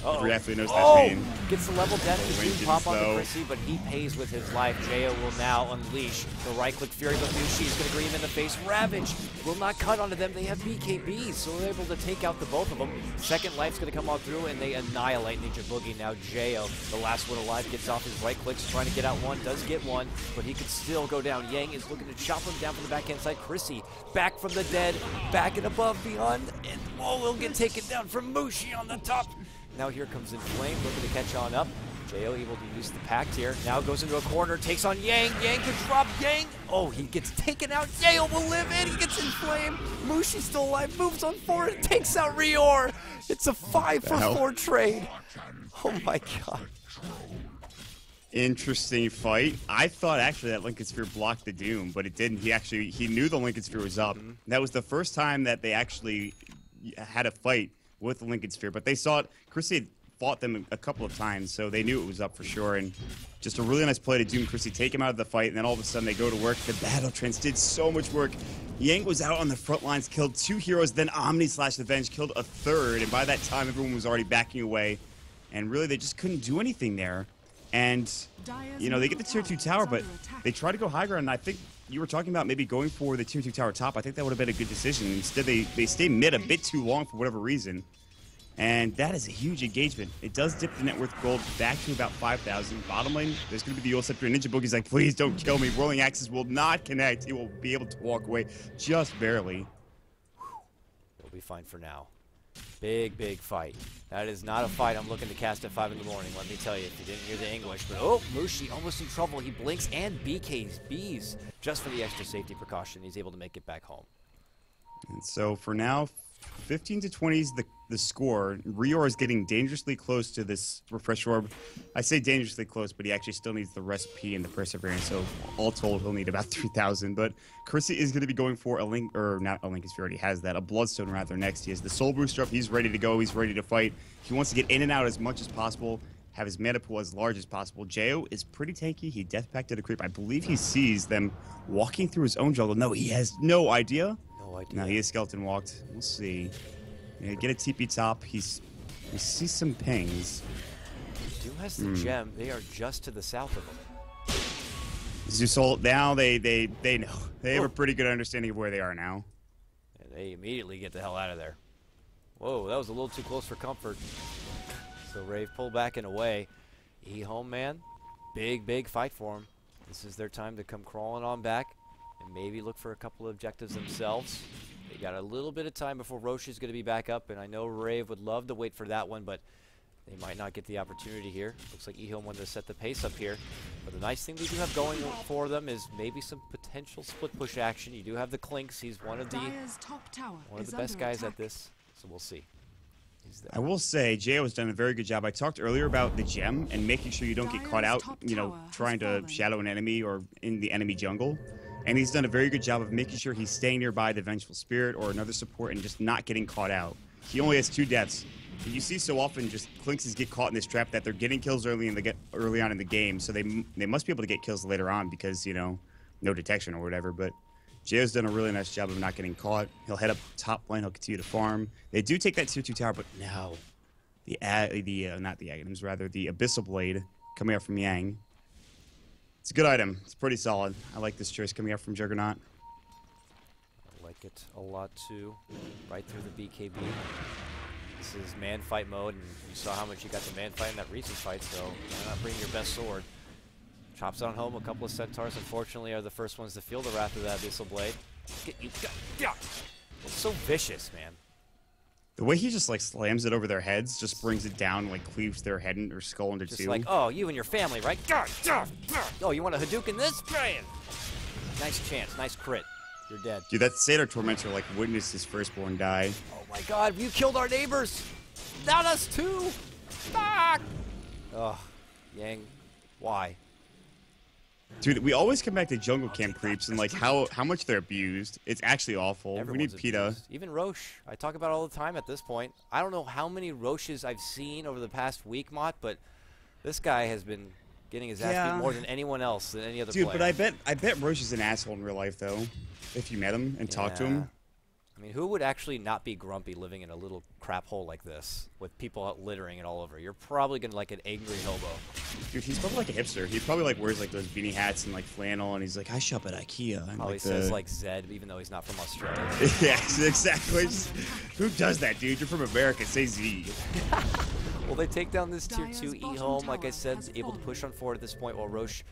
Every athlete knows that Oh! pain. Gets the level death Ranges, to pop onto though. Chrissy, but he pays with his life. Jo will now unleash the right-click Fury, but Mushi's going to greet him in the face. Ravage will not cut onto them. They have BKBs, so they're able to take out the both of them. Second Life's going to come on through, and they annihilate Ninja Boogie. Now Jo, the last one alive, gets off his right clicks, trying to get out one. Does get one, but he could still go down. Yang is looking to chop him down from the backhand side. Chrissy, back from the dead, back and above, beyond, and will get taken down from Mushi on the top. Now here comes Inflame, looking to catch on up. Jo able to use the pact here. Now goes into a corner, takes on Yang. Yang could drop Yang. Oh, he gets taken out. Jo will live in. He gets Inflame. Mushi's still alive. Moves on forward. Takes out Rior. It's a 5-for-4 trade. Oh my god. Interesting fight. I thought actually that Lincoln Sphere blocked the Doom, but it didn't. He knew the Lincoln Sphere was up. That was the first time that they actually had a fight with the Lincoln Sphere, but they saw it. Chrissy had fought them a couple of times, so they knew it was up for sure. And just a really nice play to Doom Chrissy, take him out of the fight, and then all of a sudden they go to work. The Battle Trance did so much work. Yang was out on the front lines, killed 2 heroes, then Omni slash the Venge killed a 3rd, and by that time everyone was already backing away. And really they just couldn't do anything there. And, you know, they get the tier 2 tower, but they try to go high ground, and I think you were talking about maybe going for the tier 2 tower top. I think that would have been a good decision. Instead, they stay mid a bit too long for whatever reason. And that is a huge engagement. It does dip the net worth gold back to about 5,000. Bottom lane, there's going to be the old Scepter Ninja Boogie's like, please don't kill me. Rolling Axes will not connect. He will be able to walk away just barely. He'll be fine for now. Big, big fight. That is not a fight I'm looking to cast at 5 in the morning, let me tell you, if you didn't hear the English. But, oh, Mushi almost in trouble. He blinks and BK's Bs just for the extra safety precaution. He's able to make it back home. And so, for now, 15 to 20 is the score. Rior is getting dangerously close to this Refresh Orb. I say dangerously close, but he actually still needs the Recipe and the Perseverance, so all told, he'll need about 3,000. But Chrissy is going to be going for a Link, or not a Link, because he already has that, a Bloodstone rather next. He has the Soul Booster up, he's ready to go, he's ready to fight. He wants to get in and out as much as possible, have his mana pool as large as possible. Jo is pretty tanky, he Death Pacted a creep. I believe he sees them walking through his own jungle. No, he has no idea. No idea. No, he is Skeleton Walked. We'll see. Yeah, get a TP top. We see some pings. Doom has the gem. They are just to the south of him. Zeusol, now they know. They have a pretty good understanding of where they are now. And they immediately get the hell out of there. Whoa, that was a little too close for comfort. So Rave pull back and away. EHOME, man. Big, big fight for him. This is their time to come crawling on back and maybe look for a couple of objectives themselves. They got a little bit of time before Roche is going to be back up, and I know Rave would love to wait for that one, but they might not get the opportunity here. Looks like EHOME wanted to set the pace up here. But the nice thing we do have going for them is maybe some potential split push action. You do have the Clinks. He's one of the best guys at this, so we'll see. I will say, Jo has done a very good job. I talked earlier about the gem and making sure you don't get caught out, you know, trying to shadow an enemy or in the enemy jungle. And he's done a very good job of making sure he's staying nearby the Vengeful Spirit or another support and just not getting caught out. He only has 2 deaths. And you see so often just Clinks get caught in this trap that they're getting kills early on in the game, so they must be able to get kills later on because, you know, no detection or whatever. But Jo's done a really nice job of not getting caught. He'll head up top lane. He'll continue to farm. They do take that tier 2 tower, but now the Abyssal Blade coming out from Yang. It's a good item. It's pretty solid. I like this choice coming out from Juggernaut. I like it a lot too. Right through the BKB. This is man fight mode, and you saw how much you got to man fight in that recent fight, so why not bring your best sword? Chops on home. A couple of Centaurs, unfortunately, are the first ones to feel the wrath of that Abyssal Blade. It's so vicious, man. The way he just like slams it over their heads, just brings it down, like cleaves their head or skull into 2. Just like, oh, you and your family, right? Oh, you want a Hadouken this? Nice chance, nice crit. You're dead. Dude, that Satyr Tormentor like witnessed his firstborn die. Oh my God, you killed our neighbors. Not us too. Fuck. Oh, Yang, why? Dude, we always come back to jungle camp creeps and like how much they're abused. It's actually awful. Everyone's we need PETA. abused. Even Roche. I talk about it all the time at this point. I don't know how many Roches I've seen over the past week, Maut, but this guy has been getting his ass beat more than anyone else, than any other player. Dude, but I bet Roche is an asshole in real life though. If you met him and talked to him. I mean, who would actually not be grumpy living in a little crap hole like this with people out littering it all over? You're probably gonna like an angry hobo. Dude, he's probably like a hipster. He probably like wears like those beanie hats and like flannel, and he's like, I shop at IKEA. And, probably says like Zed, even though he's not from Australia. Yeah, exactly. Who does that, dude? You're from America. Say Z. Well, they take down this tier 2 EHOME, like I said, able to push on forward at this point while Roche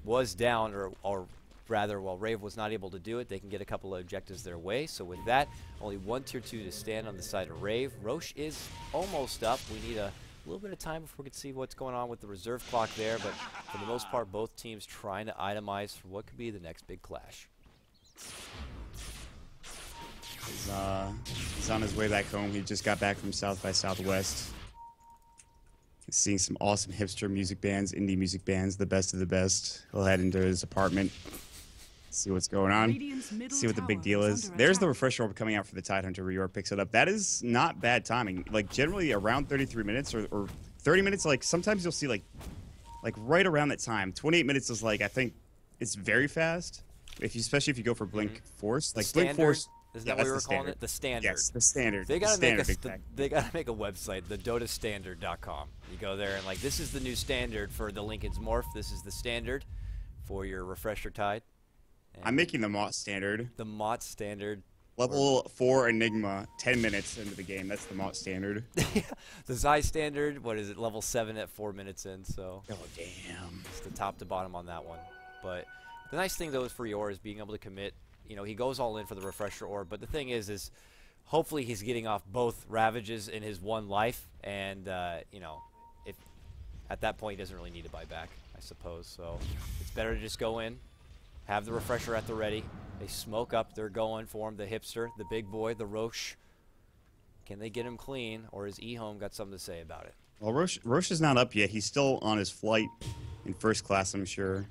was down, or rather, while Rave was not able to do it. They can get a couple of objectives their way. So with that, only 1 tier 2 to stand on the side of Rave. Roche is almost up. We need a little bit of time before we can see what's going on with the reserve clock there. But for the most part, both teams trying to itemize for what could be the next big clash. He's on his way back home. He just got back from South by Southwest. Seeing some awesome hipster music bands, indie music bands, the best of the best. He'll head into his apartment, see what's going on, see what the big deal is. There's the refresh orb coming out for the Tidehunter. Reor picks it up. That is not bad timing. Like generally around 33 minutes or 30 minutes. Like sometimes you'll see like right around that time. 28 minutes is like I think it's very fast. Especially if you go for Blink Force, like Blink Force. Isn't that what we were calling it? The standard. Yes, the standard. They gotta make a website, the dotastandard.com. You go there and like this is the new standard for the Lincoln's Morph. This is the standard for your refresher Tide. And I'm making the Maut standard. The Maut standard. Level 4 Enigma, 10 minutes into the game. That's the Maut standard. The Zai standard, what is it? Level 7 at 4 minutes in. So. Oh damn. It's the top to bottom on that one. But the nice thing though is for Yor is being able to commit. You know, he goes all in for the refresher orb, but the thing is hopefully he's getting off both Ravages in his one life, and, you know, if at that point he doesn't really need to buy back, I suppose. So it's better to just go in, have the refresher at the ready. They smoke up, they're going for him, the hipster, the big boy, the Roche. Can they get him clean, or has EHOME got something to say about it? Well, Roche is not up yet. He's still on his flight in first class, I'm sure.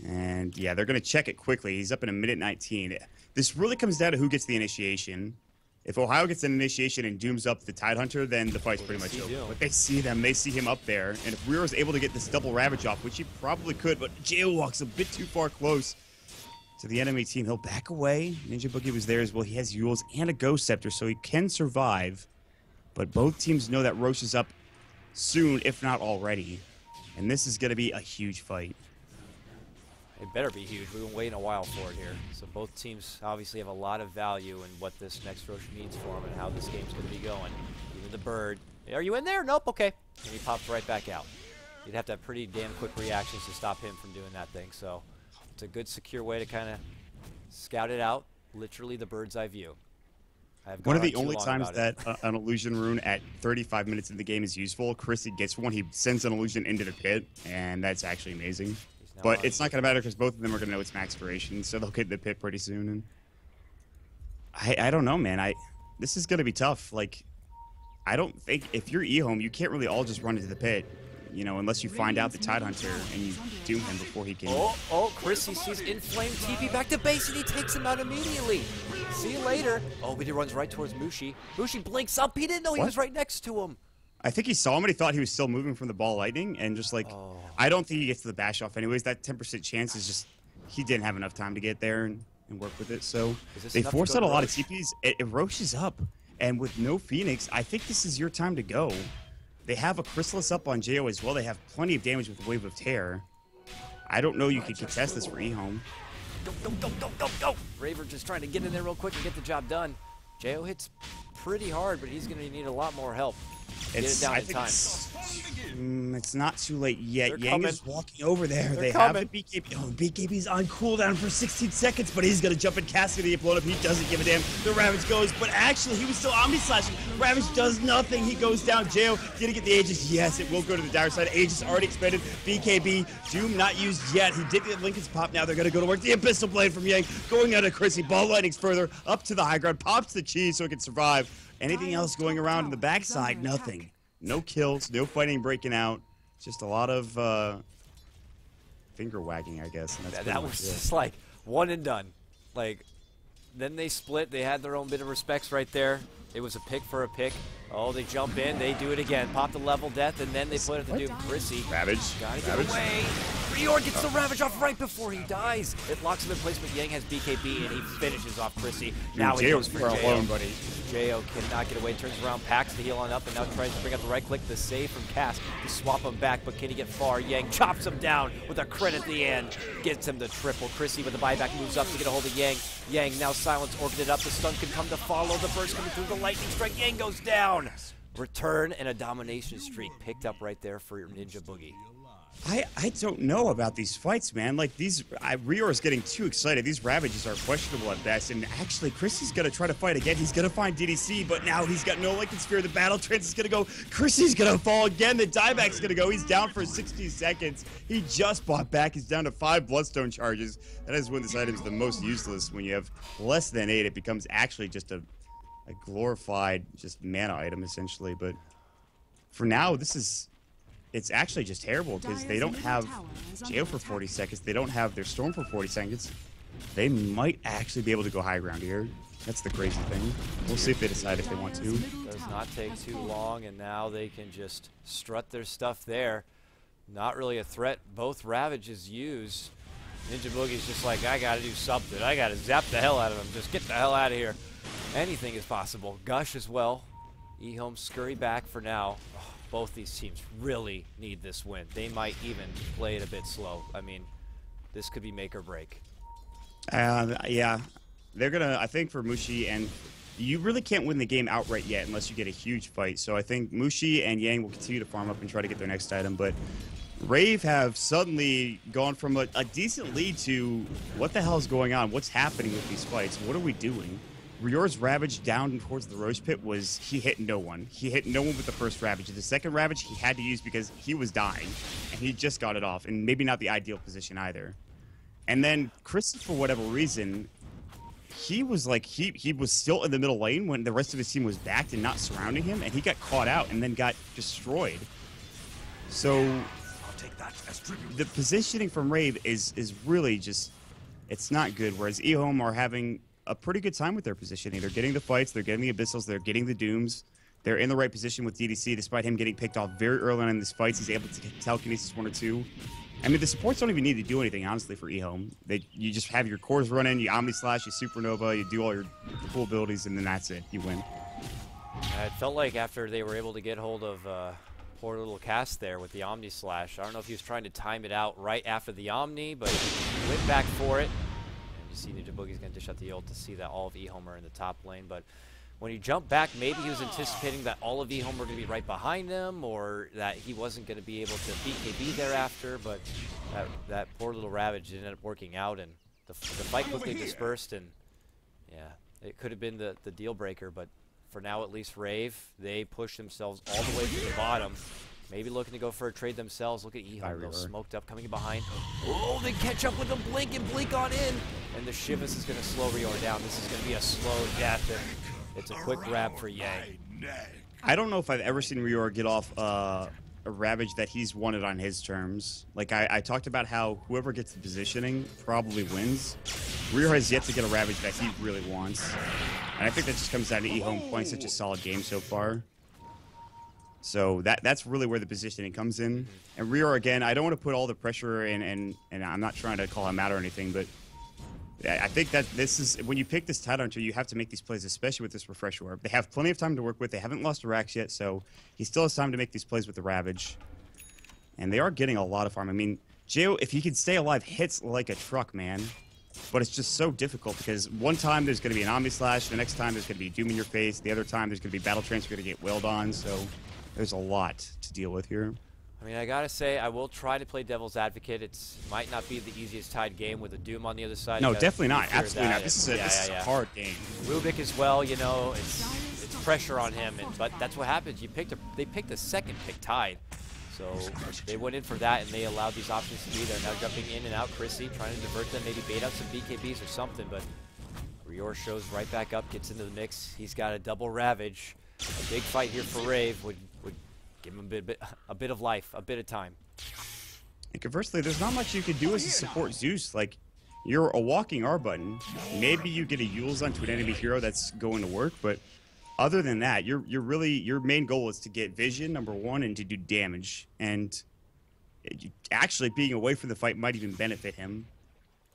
And yeah, they're going to check it quickly. He's up in a minute 19. This really comes down to who gets the initiation. If Ohio gets an initiation and dooms up the Tidehunter, then the fight's pretty much over. But they see him up there. And if Rear is able to get this double Ravage off, which he probably could, but Jail walks a bit too far close to the enemy team, he'll back away. Ninja Boogie was there as well. He has Yules and a Ghost Scepter, so he can survive. But both teams know that Roche is up soon, if not already. And this is going to be a huge fight. It better be huge. We've been waiting a while for it here. So both teams obviously have a lot of value in what this next Roche means for them and how this game's going to be going. Even the bird. Are you in there? Nope. Okay. And he pops right back out. You'd have to have pretty damn quick reactions to stop him from doing that thing. So it's a good, secure way to kind of scout it out. Literally the bird's eye view. One of the only times that an illusion rune at 35 minutes in the game is useful, Chrissy gets one. He sends an illusion into the pit, and that's actually amazing. But it's not going to matter because both of them are going to know its max duration, so they'll get in the pit pretty soon. And I don't know, man. This is going to be tough. Like, I don't think if you're EHOME, you can't really all just run into the pit, you know, unless you find out the Tidehunter and you doom him before he can. Chrissy sees Inflamed TP back to base and he takes him out immediately. See you later. Oh, but he runs right towards Mushi. Mushi blinks up. He didn't know he was right next to him. I think he saw him and he thought he was still moving from the ball lightning, and just like, I don't think he gets to the bash off anyways. That 10% chance is just, he didn't have enough time to get there and work with it. So they forced out a lot of TPs. Roche is up, and with no Phoenix, I think this is your time to go. They have a Chrysalis up on Jo as well. They have plenty of damage with Wave of Tear. I don't know you can contest this for EHOME. Go. Raver just trying to get in there real quick and get the job done. Jo hits pretty hard, but he's going to need a lot more help. It's not too late yet. They're Yang coming. is walking over there. They coming. have the BKB. Oh, BKB's on cooldown for 16 seconds, but he's going to jump in Casket to get blown up. He doesn't give a damn. The Ravage goes, but actually, he was still Omni Slashing. Ravage does nothing. He goes down. Jail. Did he get the Aegis? Yes, it will go to the dire side. Aegis already expended. BKB, Doom not used yet. He did get Lincoln's pop. Now they're going to go to work. The Abyssal Blade from Yang going out of Chrissy. Ball lightning's further up to the high ground. Pops the cheese so it can survive. Anything else going around in the backside? Nothing. No kills, no fighting breaking out. Just a lot of finger wagging, I guess. And that's that was just like one and done. Like, then they split. They had their own bit of respects right there. It was a pick for a pick. Oh, they jump in. They do it again. Pop the level death, and then they put it to do Chrissy. Ravage. Gotta get away. Reor gets the Ravage off right before he dies. It locks him in place, but Yang has BKB, and he finishes off Chrissy. Now he goes for Jo. Buddy. Jo cannot get away, turns around, packs the heal on up, and now tries to bring up the right click, the save from Cass to swap him back, but can he get far? Yang chops him down with a crit at the end, gets him to triple. Chrissy with the buyback moves up to get a hold of Yang. Yang now silence, orbited up, the stun can come to follow, the burst coming through the lightning strike, Yang goes down. Return and a domination streak picked up right there for Ninja Boogie. I don't know about these fights, man. Like, Reor is getting too excited. These Ravages are questionable at best. And actually, Chrissy's going to try to fight again. He's going to find DDC, but now he's got no Lincoln Sphere. The Battle Trance is going to go. Chrissy's going to fall again. The dieback's going to go. He's down for 60 seconds. He just bought back. He's down to 5 Bloodstone charges. That is when this item is the most useless. When you have less than 8, it becomes actually just a glorified just mana item, essentially. But for now, it's actually just terrible because they don't have Jail for 40 seconds. They don't have their Storm for 40 seconds. They might actually be able to go high ground here. That's the crazy thing. We'll see if they decide if they want to. Does not take too long, and now they can just strut their stuff there. Not really a threat. Both Ravages used. Ninja Boogie's just like, I gotta do something. I gotta zap the hell out of him. Just get the hell out of here. Anything is possible. Gush as well. EHOME scurry back for now. Oh, both these teams really need this win. They might even play it a bit slow. I mean, this could be make or break. Yeah. They're gonna, I think for Mushi, and you really can't win the game outright yet unless you get a huge fight. So I think Mushi and Yang will continue to farm up and try to get their next item. But Rave have suddenly gone from a decent lead to what the hell is going on? What's happening with these fights? What are we doing? Rior's Ravage down towards the Roach Pit was, he hit no one. He hit no one with the first Ravage. The second Ravage he had to use because he was dying, and he just got it off, and maybe not the ideal position either. And then Chris, for whatever reason, he was like, he was still in the middle lane when the rest of his team was backed and not surrounding him, and he got caught out and then got destroyed. So the positioning from Rave is really just, it's not good, whereas EHOME are having a pretty good time with their positioning. They're getting the fights, they're getting the Abyssals, they're getting the Dooms. They're in the right position with DDC, despite him getting picked off very early on in these fights. He's able to telekinesis 1 or 2. I mean, the supports don't even need to do anything, honestly, for EHOME. You just have your cores run in, you Omni Slash, you Supernova, you do all your cool abilities, and then that's it. You win. It felt like after they were able to get hold of poor little Cass there with the Omni Slash, I don't know if he was trying to time it out right after the Omni, but he went back for it. And you see Ninja Boogie's going to dish out the ult to see that all of EHOME are in the top lane. But when he jumped back, maybe he was anticipating that all of EHOME were going to be right behind him, or that he wasn't going to be able to BKB thereafter, but that poor little Ravage ended up working out, and the fight quickly dispersed, and yeah, it could have been the deal breaker, but for now at least Rave, they push themselves all the way to the bottom, maybe looking to go for a trade themselves. Look at EHOME, though, smoked up, coming in behind. Oh, they catch up with the blink and blink on in, and the Shivas is going to slow Rior down. This is going to be a slow death, and it's a quick grab for Yang. I don't know if I've ever seen Rior get off a Ravage that he's wanted on his terms. Like, I talked about how whoever gets the positioning probably wins. Rior has yet to get a Ravage that he really wants. And I think that just comes down to EHOME playing such a solid game so far. So that's really where the positioning comes in. And Rior, again, I don't want to put all the pressure in, and I'm not trying to call him out or anything, but I think that this is, when you pick this title hunter, you have to make these plays, especially with this Refresh Orb. They have plenty of time to work with. They haven't lost a Rax yet, so he still has time to make these plays with the Ravage. And they are getting a lot of farm. I mean, Geo, if he can stay alive, hits like a truck, man. But it's just so difficult because one time there's going to be an Omni Slash, the next time there's going to be Doom in your face, the other time there's going to be Battle Trance you're going to get wailed on, so there's a lot to deal with here. I mean, I gotta say, I will try to play devil's advocate. It might not be the easiest tied game with a Doom on the other side. No, definitely not. Absolutely not. This is a hard game. Rubik as well, you know, it's pressure on him, but that's what happens. They picked a second pick tied, so they went in for that, and they allowed these options to be there. Now jumping in and out, Chrissy trying to divert them, maybe bait out some BKBs or something, but Rior shows right back up, gets into the mix. He's got a double Ravage. A big fight here for Rave would give him a bit of life, a bit of time. And conversely, there's not much you can do as a support Zeus. Like, you're a walking R button. Maybe you get a Yules onto an enemy hero that's going to work, but other than that, your main goal is to get vision, number one, and to do damage. And actually being away from the fight might even benefit him,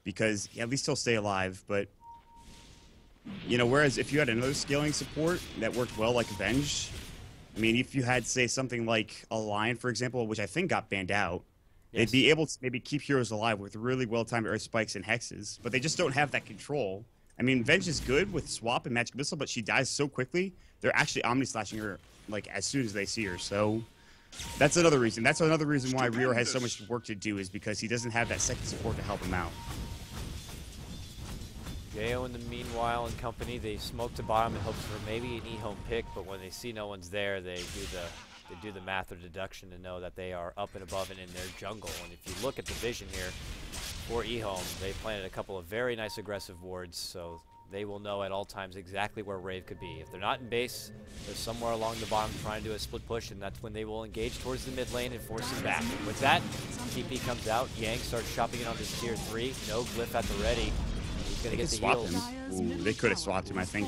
because at least he'll stay alive. But you know, whereas if you had another scaling support that worked well, like Avenge, I mean, if you had, say, something like a Lion, for example, which I think got banned out, they'd be able to maybe keep heroes alive with really well-timed Earth Spikes and Hexes, but they just don't have that control. I mean, Venge is good with Swap and Magic Missile, but she dies so quickly, they're actually Omni-Slashing her, like, as soon as they see her, so that's another reason. That's another reason why Rior has so much work to do, is because he doesn't have that second support to help him out. JO in the meanwhile and company, they smoke to bottom in hopes for maybe an EHOME pick, but when they see no one's there, they do the math or deduction to know that they are up and above and in their jungle. And if you look at the vision here for EHOME, they planted a couple of very nice aggressive wards, so they will know at all times exactly where Rave could be. If they're not in base, they're somewhere along the bottom trying to do a split push, and that's when they will engage towards the mid lane and force him back. And with that, TP comes out. Yang starts chopping it on his tier 3. No glyph at the ready. He's going to get the heals. Ooh, they could have swapped him, I think.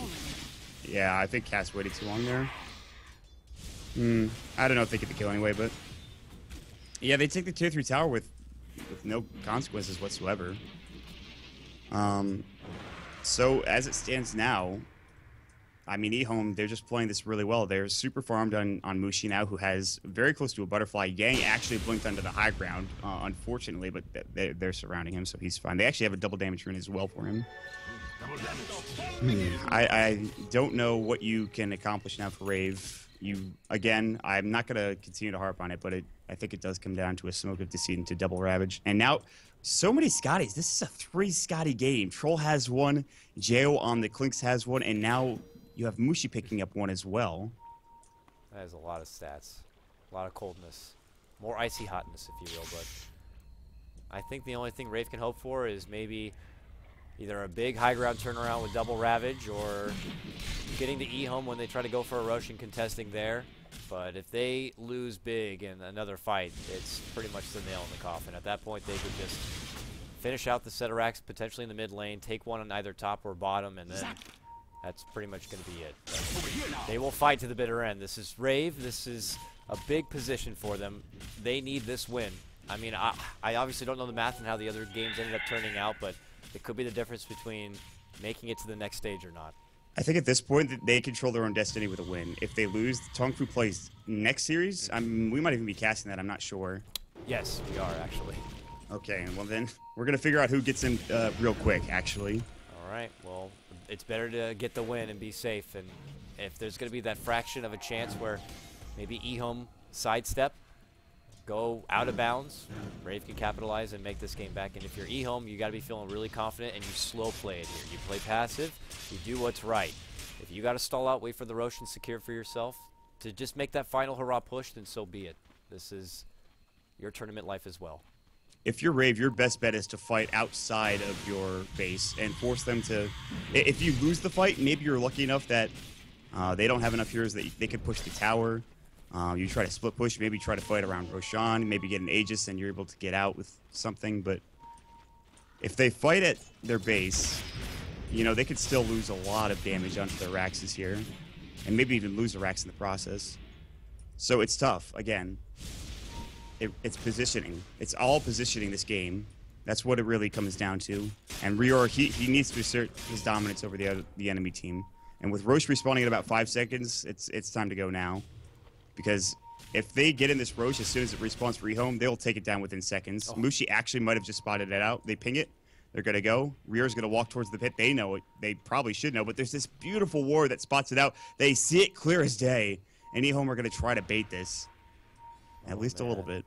Yeah, I think Cass waited too long there. I don't know if they get the kill anyway, but... Yeah, they take the tier 3 tower with no consequences whatsoever. So, as it stands now, I mean, EHOME, they're just playing this really well. They're super farmed on Mushi now, who has very close to a butterfly. Yang actually blinked onto the high ground, unfortunately, but they're surrounding him, so he's fine. They actually have a double damage rune as well for him. I don't know what you can accomplish now for Rave. Again, I'm not going to continue to harp on it, but I think it does come down to a Smoke of Deceit into double Ravage. And now, so many Scotties. This is a 3 Scotty game. Troll has one, Jo on the Clinks has one, and now you have Mushi picking up one as well. That is a lot of stats. A lot of coldness. More icy hotness, if you will, but I think the only thing Rave can hope for is maybe either a big high ground turnaround with double Ravage or getting the EHOME when they try to go for a Roshan contesting there. But if they lose big in another fight, it's pretty much the nail in the coffin. At that point, they could just finish out the set of racks, potentially in the mid lane, take one on either top or bottom, and then that's pretty much going to be it. But they will fight to the bitter end. This is Rave. This is a big position for them. They need this win. I mean, I obviously don't know the math and how the other games ended up turning out, but it could be the difference between making it to the next stage or not. I think at this point that they control their own destiny with a win. If they lose, Tong Fu plays next series. We might even be casting that. I'm not sure. Yes, we are actually. Okay, well then we're gonna figure out who gets in real quick. Actually. All right. Well, it's better to get the win and be safe. And if there's gonna be that fraction of a chance where maybe EHOME sidestep, go out of bounds, Rave can capitalize and make this game back. And if you're EHOME, you got to be feeling really confident and you slow play it here. You play passive, you do what's right. If you got to stall out, wait for the Roshan secure for yourself to just make that final hurrah push, then so be it. This is your tournament life as well. If you're Rave, your best bet is to fight outside of your base and force them to... If you lose the fight, maybe you're lucky enough that they don't have enough heroes that they can push the tower. You try to split push, maybe try to fight around Roshan, maybe get an Aegis and you're able to get out with something. But if they fight at their base, you know, they could still lose a lot of damage onto their Raxes here. And maybe even lose the Rax in the process. So it's tough. Again, it's positioning. It's all positioning this game. That's what it really comes down to. And Rior, he needs to assert his dominance over the enemy team. And with Roche respawning in about 5 seconds, it's time to go now. Because if they get in this Roche as soon as it respawns for EHOME, they'll take it down within seconds. Mushi actually might have just spotted it out. They ping it. They're going to go. Rior's going to walk towards the pit. They know it. They probably should know. But there's this beautiful ward that spots it out. They see it clear as day. And EHOME are going to try to bait this. At least a little bit.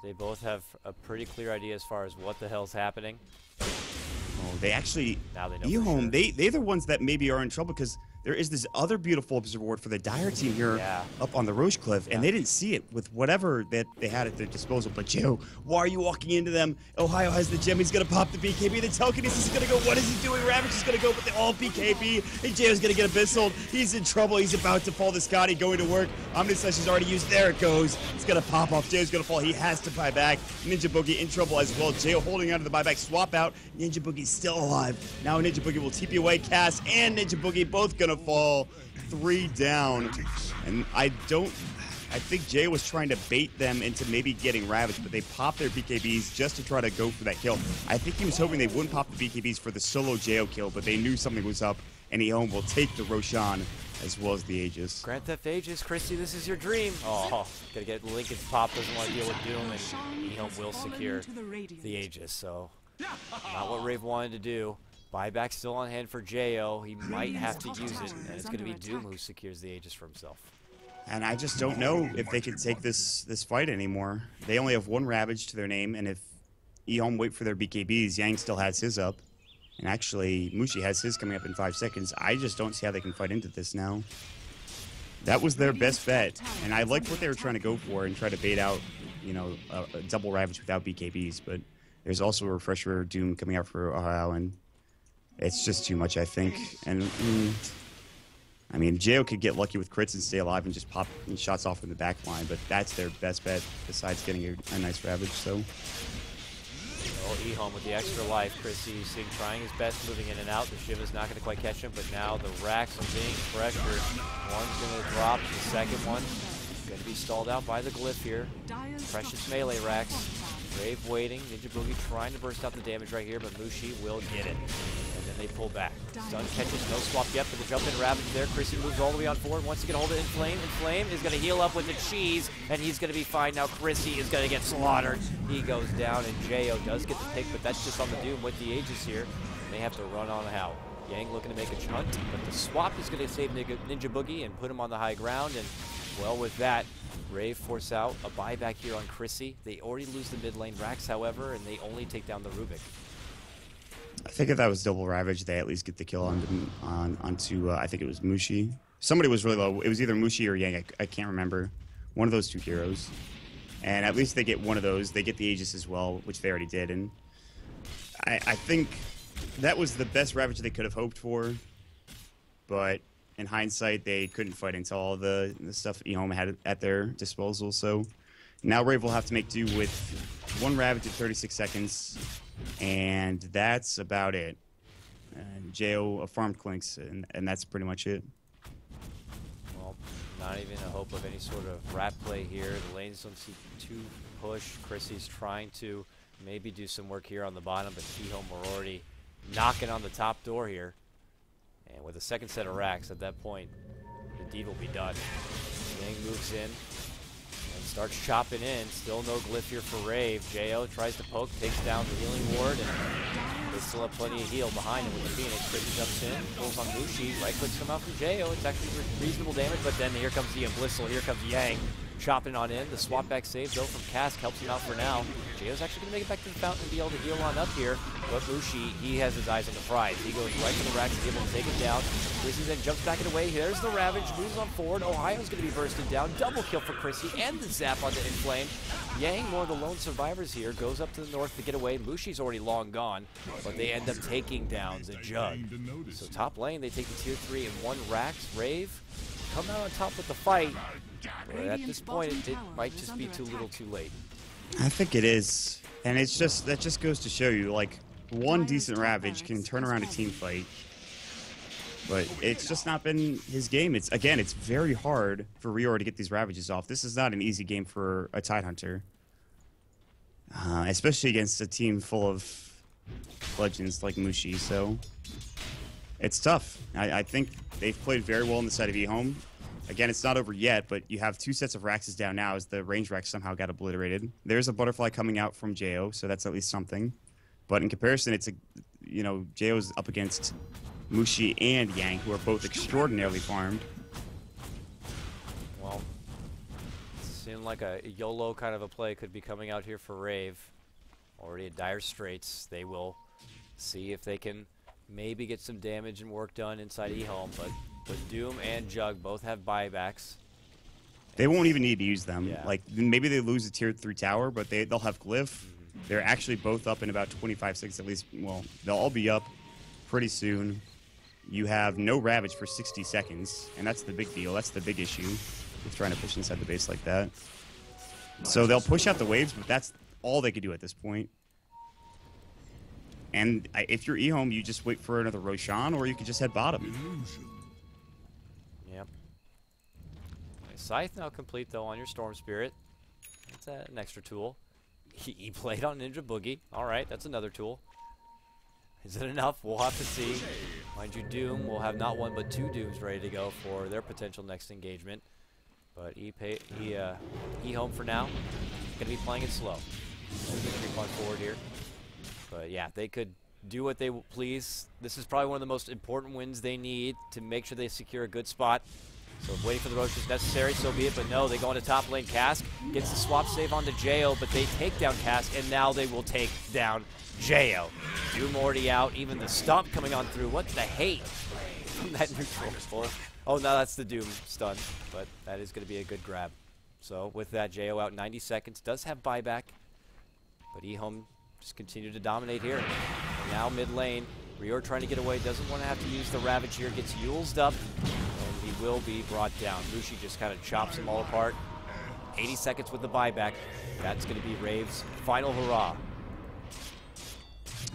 They both have a pretty clear idea as far as what the hell's happening. Oh, they actually... Now they know EHOME, for sure. they're the ones that maybe are in trouble because there is this other beautiful observer ward for the Dire team here up on the Roche Cliff, and they didn't see it with whatever that they had at their disposal. But Joe, why are you walking into them? Ohio has the gem. He's going to pop the BKB. The telekinesis is going to go. What is he doing? Ravage is going to go, but they all BKB. And Joe's going to get abyssal. He's in trouble. He's about to fall to Scotty, going to work. Omni Slash is already used. There it goes. It's going to pop off. Joe's going to fall. He has to buy back. Ninja Boogie in trouble as well. Joe holding onto the buyback. Swap out. Ninja Boogie's still alive. Now Ninja Boogie will TP away. Cass and Ninja Boogie both going to fall. 3 down. And I think Jay was trying to bait them into maybe getting Ravaged, but they popped their BKBs just to try to go for that kill. I think he was hoping they wouldn't pop the BKBs for the solo Jo kill, but they knew something was up, and EHOME will take the Roshan as well as the Aegis. Grand Theft Aegis, Christy, this is your dream. Oh, gotta get Lincoln's pop, doesn't want to deal with Doom, and EHOME will secure the Aegis, so not what Rave wanted to do. Buyback still on hand for Jo. He might have to use it, and it's going to be Doom who secures the Aegis for himself. And I just don't know if they can take this fight anymore. They only have 1 Ravage to their name, and if EHOME wait for their BKBs, Yang still has his up. And actually, Mushi has his coming up in 5 seconds. I just don't see how they can fight into this now. That was their best bet, and I liked what they were trying to go for and try to bait out, you know, a double Ravage without BKBs, but there's also a Refresher Doom coming out for Ohio, and It's just too much, I think. And I mean, Jo could get lucky with crits and stay alive and just pop shots off from the back line, but that's their best bet besides getting a nice Ravage. So. Well, EHOME with the extra life. Chrissy trying his best, moving in and out. The Shiva's not going to quite catch him, but now the racks are being pressured. One's going to drop. The second one going to be stalled out by the glyph here. Precious melee racks. Rave waiting. Ninja Boogie trying to burst out the damage right here, but Mushi will get it. And then they pull back. Stun catches, no swap yet, but the jump in Ravage there. Chrissy moves all the way on forward, wants to get a hold of Inflame. Inflame is going to heal up with the cheese, and he's going to be fine. Now Chrissy is going to get slaughtered. He goes down, and Jo does get the pick, but that's just on the Doom with the Aegis here. May have to run on out. Yang looking to make a chunt, but the swap is going to save Ninja Boogie and put him on the high ground, and well, with that, Rave force out a buyback here on Chrissy. They already lose the mid lane racks, however, and they only take down the Rubik. I think if that was double Ravage, they at least get the kill onto I think it was Mushi. Somebody was really low. It was either Mushi or Yang. I can't remember. One of those two heroes. And at least they get one of those. They get the Aegis as well, which they already did. And I think that was the best Ravage they could have hoped for. But in hindsight, they couldn't fight until all the stuff EHOME had at their disposal. So now Rave will have to make do with one Ravage at 36 seconds. And that's about it. And Jo farmed Clinks, and that's pretty much it. Well, not even a hope of any sort of rat play here. The lanes don't seem to push. Chrissy's trying to maybe do some work here on the bottom, but EHOME were already knocking on the top door here. And with a second set of racks, at that point, the deed will be done. Yang moves in and starts chopping in. Still no glyph here for Rave. Jo tries to poke, takes down the healing ward, and they still have plenty of heal behind him with the Phoenix. Chrissy jumps in, pulls on Mushi, right clicks come out from Jo. It's actually reasonable damage, but then here comes the Blissful, here comes Yang. Chopping on in. The swap back save, though, from Cask helps him out for now. Jo's actually going to make it back to the fountain and be able to heal on up here. But Mushi, he has his eyes on the prize. He goes right to the racks to be able to take it down. Chrissy then jumps back and away. There's the Ravage, moves on forward. Ohio's going to be bursted down. Double kill for Chrissy and the zap onto Inflame. Yang, one of the lone survivors here, goes up to the north to get away. Mushi's already long gone, but they end up taking down the Jug. So top lane, they take the tier 3 and 1 racks. Rave come out on top with the fight. But at this point, it might just be too little too late. I think it is. And it's just, that just goes to show you, like, one decent Ravage can turn around a team fight. But it's just not been his game. It's, again, it's very hard for Rior to get these Ravages off. This is not an easy game for a Tidehunter. Especially against a team full of legends like Mushi, so it's tough. I think they've played very well on the side of EHOME. Again, it's not over yet, but you have 2 sets of Raxes down now as the range Rax somehow got obliterated. There's a Butterfly coming out from Jo, so that's at least something. But in comparison, it's Jo's up against Mushi and Yang, who are both extraordinarily farmed. Well, it seemed like a YOLO kind of a play could be coming out here for Rave. Already at dire straits. They will see if they can maybe get some damage and work done inside EHOME, but Doom and Jug both have buybacks. They won't even need to use them. Yeah. Like, maybe they lose a tier 3 tower, but they'll have Glyph. They're actually both up in about 25 seconds at least. Well, they'll all be up pretty soon. You have no Ravage for 60 seconds, and that's the big deal. That's the big issue with trying to push inside the base like that. So they'll push out the waves, but that's all they could do at this point. And if you're EHOME, you just wait for another Roshan, or you could just head bottom. Yep. Scythe now complete, though, on your Storm Spirit. That's an extra tool. He played on Ninja Boogie. All right, that's another tool. Is it enough? We'll have to see. Mind you, Doom will have not 1 but 2 Dooms ready to go for their potential next engagement. But EHOME for now, going to be playing it slow. Creep on forward here. But yeah, they could do what they please. This is probably one of the most important wins they need to make sure they secure a good spot. So if waiting for the Roach is necessary, so be it. But no, they go into top lane. Cask gets the swap save onto Jo, but they take down Cask, and now they will take down Jo. Doom already out. Even the stomp coming on through. What the hate from that neutral pull. Oh, no, that's the Doom stun. But that is going to be a good grab. So with that, Jo out 90 seconds. Does have buyback. But EHOME just continue to dominate here. And now mid lane, Rior trying to get away, doesn't want to have to use the Ravage here, gets Yulesed up, and he will be brought down. Mushi just kind of chops them all apart. 80 seconds with the buyback. That's going to be Rave's final hurrah.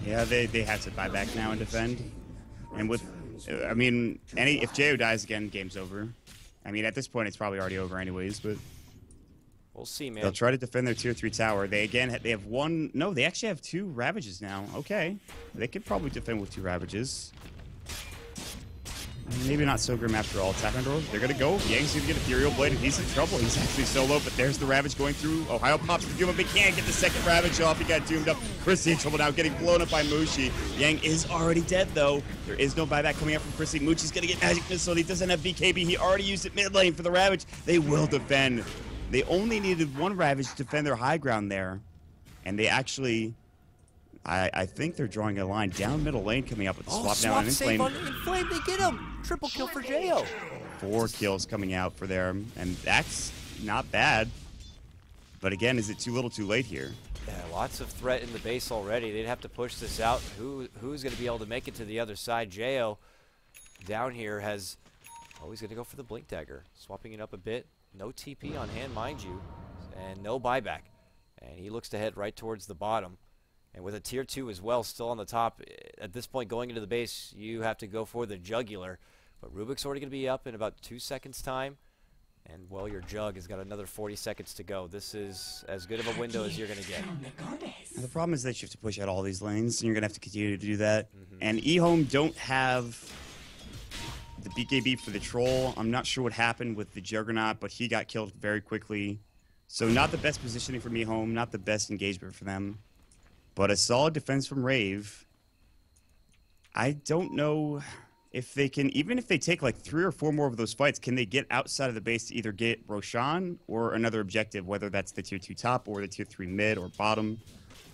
Yeah, they have to buy back now and defend. And with, I mean, if Jo dies again, game's over. I mean, at this point, it's probably already over anyways, but we'll see, man. They'll try to defend their tier 3 tower. They have one, no, they actually have 2 Ravages now. Okay. They could probably defend with 2 Ravages. Maybe not so grim after all. Attack on door. They're going to go. Yang's going to get Ethereal Blade, and he's in trouble. He's actually solo, but there's the Ravage going through. Ohio pops the Doom, but they can't get the second Ravage off. He got doomed up. Chrissy in trouble now, getting blown up by Mushi. Yang is already dead, though. There is no buyback coming up from Chrissy. Mushi's going to get Magic Missile. He doesn't have BKB. He already used it mid lane for the Ravage. They will defend. They only needed 1 Ravage to defend their high ground there. And they actually... I think they're drawing a line down middle lane coming up with the swap down and Inflame. Inflame, they get him! Triple kill for Jo. 4 kills coming out for them, and that's not bad. But again, is it too little too late here? Yeah, lots of threat in the base already. They'd have to push this out. Who's going to be able to make it to the other side? Jo down here has... Oh, he's going to go for the Blink Dagger. Swapping it up a bit. No TP on hand, mind you. And no buyback. And he looks to head right towards the bottom. And with a tier 2 as well still on the top, at this point going into the base, you have to go for the jugular. But Rubik's already going to be up in about 2 seconds' time. And, well, your Jug has got another 40 seconds to go. This is as good of a window as you're going to get. The problem is that you have to push out all these lanes, and you're going to have to continue to do that. And EHOME don't have the BKB for the Troll. I'm not sure what happened with the Juggernaut, but he got killed very quickly. So not the best positioning from EHOME, not the best engagement for them. But a solid defense from Rave. I don't know if they can, even if they take like 3 or 4 more of those fights, can they get outside of the base to either get Roshan or another objective, whether that's the tier 2 top or the tier 3 mid or bottom?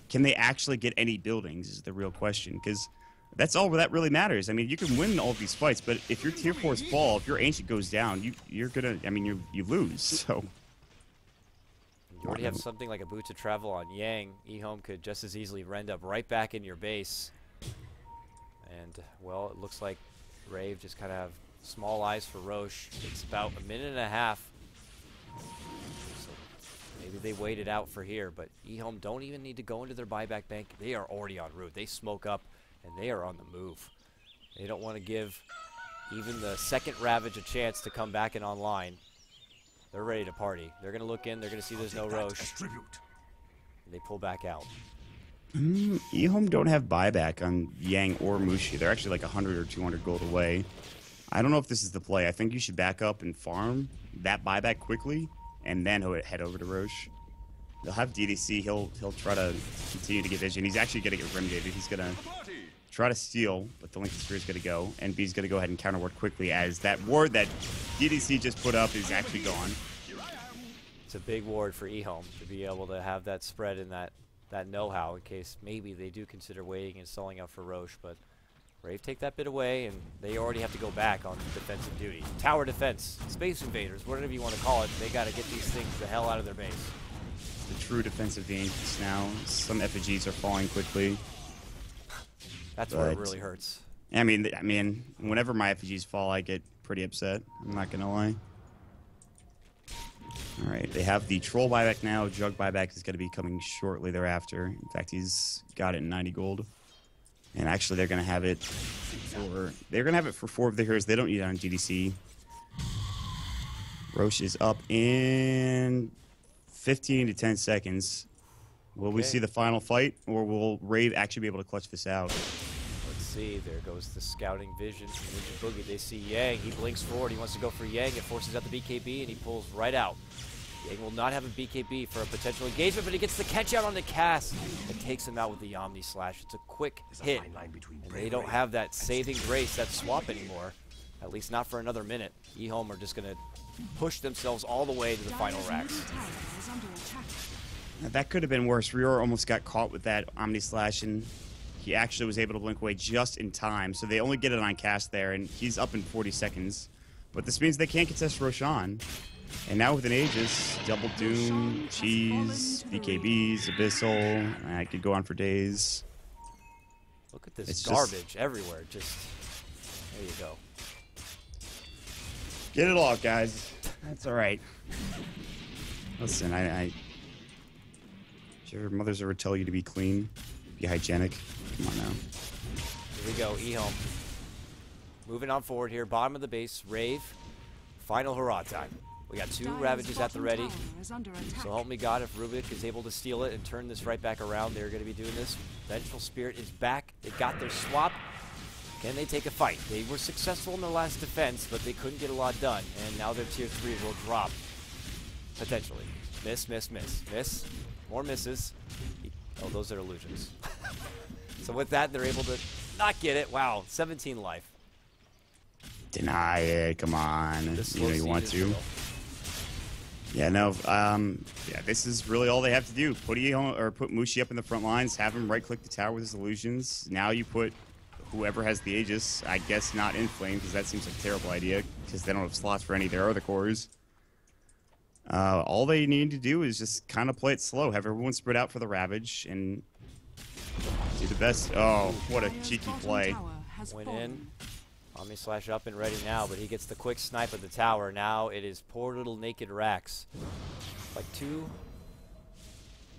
Can they actually get any buildings is the real question, because that's all that really matters. I mean, you can win all of these fights, but if your tier 4s fall, if your Ancient goes down, you're gonna, I mean, you lose, so... You already have something like a boot to travel on Yang. EHOME could just as easily rend up right back in your base. And, well, it looks like Rave just kind of have small eyes for Roche. It's about a minute and a half. So maybe they wait it out for here, but EHOME don't even need to go into their buyback bank. They are already en route. They smoke up, and they are on the move. They don't want to give even the second Ravage a chance to come back and online. They're ready to party. They're going to look in. They're going to see there's no Roche. And they pull back out. EHOME don't have buyback on Yang or Mushi. They're actually like 100 or 200 gold away. I don't know if this is the play. I think you should back up and farm that buyback quickly, and then head over to Roche. They'll have DDC. He'll try to continue to get vision. He's actually going to get rim-gated. He's going to try to steal, but the Link Sphere is going to go, and B's going to go ahead and counter ward quickly as that ward that DDC just put up is actually gone. It's a big ward for EHOME to be able to have that spread and that know-how in case maybe they do consider waiting and selling out for Roche, but Rave take that bit away, and they already have to go back on defensive duty. Tower defense, Space Invaders, whatever you want to call it, they got to get these things the hell out of their base. The true defensive Ancients now. Some effigies are falling quickly. That's where it really hurts. I mean, whenever my effigies fall, I get pretty upset. I'm not gonna lie. All right, they have the Troll buyback now. Jug buyback is gonna be coming shortly thereafter. In fact, he's got it in 90 gold. And actually, they're gonna have it for 4 of the heroes. They don't need it on GDC. Roche is up in 15 to 10 seconds. Will we see the final fight, or will Rave actually be able to clutch this out? Let's see. There goes the scouting vision from Ninja Boogie. They see Yang. He blinks forward. He wants to go for Yang. It forces out the BKB, and he pulls right out. Yang will not have a BKB for a potential engagement, but he gets the catch out on the cast. It takes him out with the Omni Slash. It's a quick hit, and they don't have that saving grace, that swap anymore. At least not for another minute. EHOME are just going to push themselves all the way to the final racks. That could have been worse. Rior almost got caught with that Omni Slash, and he actually was able to blink away just in time. So they only get it on cast there, and he's up in 40 seconds. But this means they can't contest Roshan. And now with an Aegis, Double Doom, Cheese, BKBs, Abyssal, I could go on for days. Look at this It's garbage everywhere. Just there you go. Get it all, guys. That's all right. Listen, Did your mothers ever tell you to be clean, be hygienic? Come on now. Here we go, EHOME. Moving on forward here, bottom of the base, Rave. Final hurrah time. We got 2 Ravages at the ready. So help me God if Rubik is able to steal it and turn this right back around. They're going to be doing this. Vengeful Spirit is back. They got their swap. Can they take a fight? They were successful in their last defense, but they couldn't get a lot done. And now their tier 3 will drop. Potentially. Miss, miss, miss. Miss. More misses. Oh, those are illusions. So with that, they're able to not get it. Wow, 17 life. Deny it. Come on. You know you want to. Real. Yeah, no. Yeah, this is really all they have to do. Put Mushi up in the front lines. Have him right-click the tower with his illusions. Now you put whoever has the Aegis. I guess not in flame because that seems like a terrible idea because they don't have slots for any of their other cores. All they need to do is just kind of play it slow. Have everyone spread out for the Ravage and do the best. Oh, what a cheeky play. Went in. Omni slash up and ready now, but he gets the quick snipe of the tower. Now it is poor little naked Rax. Like 2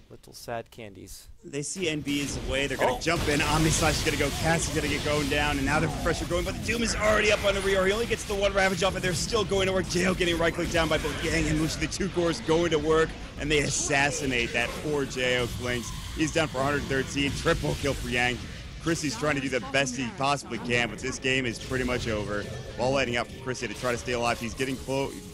little sad candies. They see NB is away. They're going to jump in. Omni Slash is going to go. Cass is going to get going down. And now the pressure going. But the Doom is already up on the rear. He only gets the 1 Ravage off, and they're still going to work. Jail getting right-clicked down by both Yang and Mushi. The 2 cores going to work. And they assassinate that poor Jo Clinks. He's down for 113. Triple kill for Yang. Chrissy's trying to do the best he possibly can, but this game is pretty much over. Ball lighting out for Chrissy to try to stay alive. He's getting a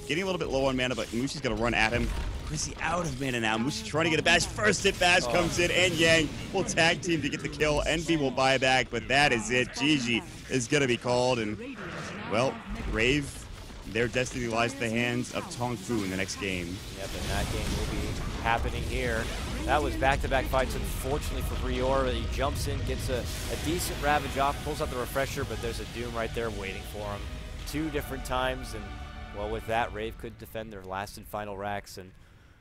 little bit low on mana, but Mushi's going to run at him. Chrissy out of mana now. Mushi trying to get a bash. First hit bash comes in, and Yang will tag team to get the kill. NB will buy back, but that is it. GG is going to be called, and, well, Rave, their destiny lies in the hands of Tong Fu in the next game. Yep, and that game will be happening here. That was back-to-back fights, unfortunately for Brior. He jumps in, gets a decent Ravage off, pulls out the Refresher, but there's a Doom right there waiting for him 2 different times. And, well, with that, Rave could defend their last and final racks. And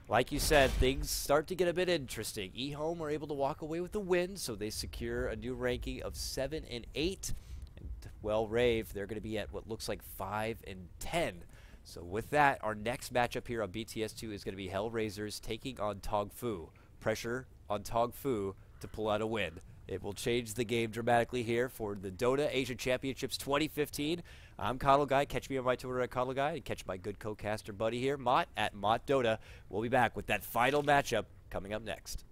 like you said, things start to get a bit interesting. EHOME were able to walk away with the win, so they secure a new ranking of 7 and 8. And, well, Rave, they're going to be at what looks like 5 and 10. So with that, our next matchup here on BTS2 is going to be Hellraisers taking on Tong Fu. Pressure on Tong Fu to pull out a win. It will change the game dramatically here for the Dota Asia Championships 2015. I'm KotLGuy. Catch me on my Twitter at KotLGuy. And catch my good co-caster buddy here, Maut, at Maut Dota. We'll be back with that final matchup coming up next.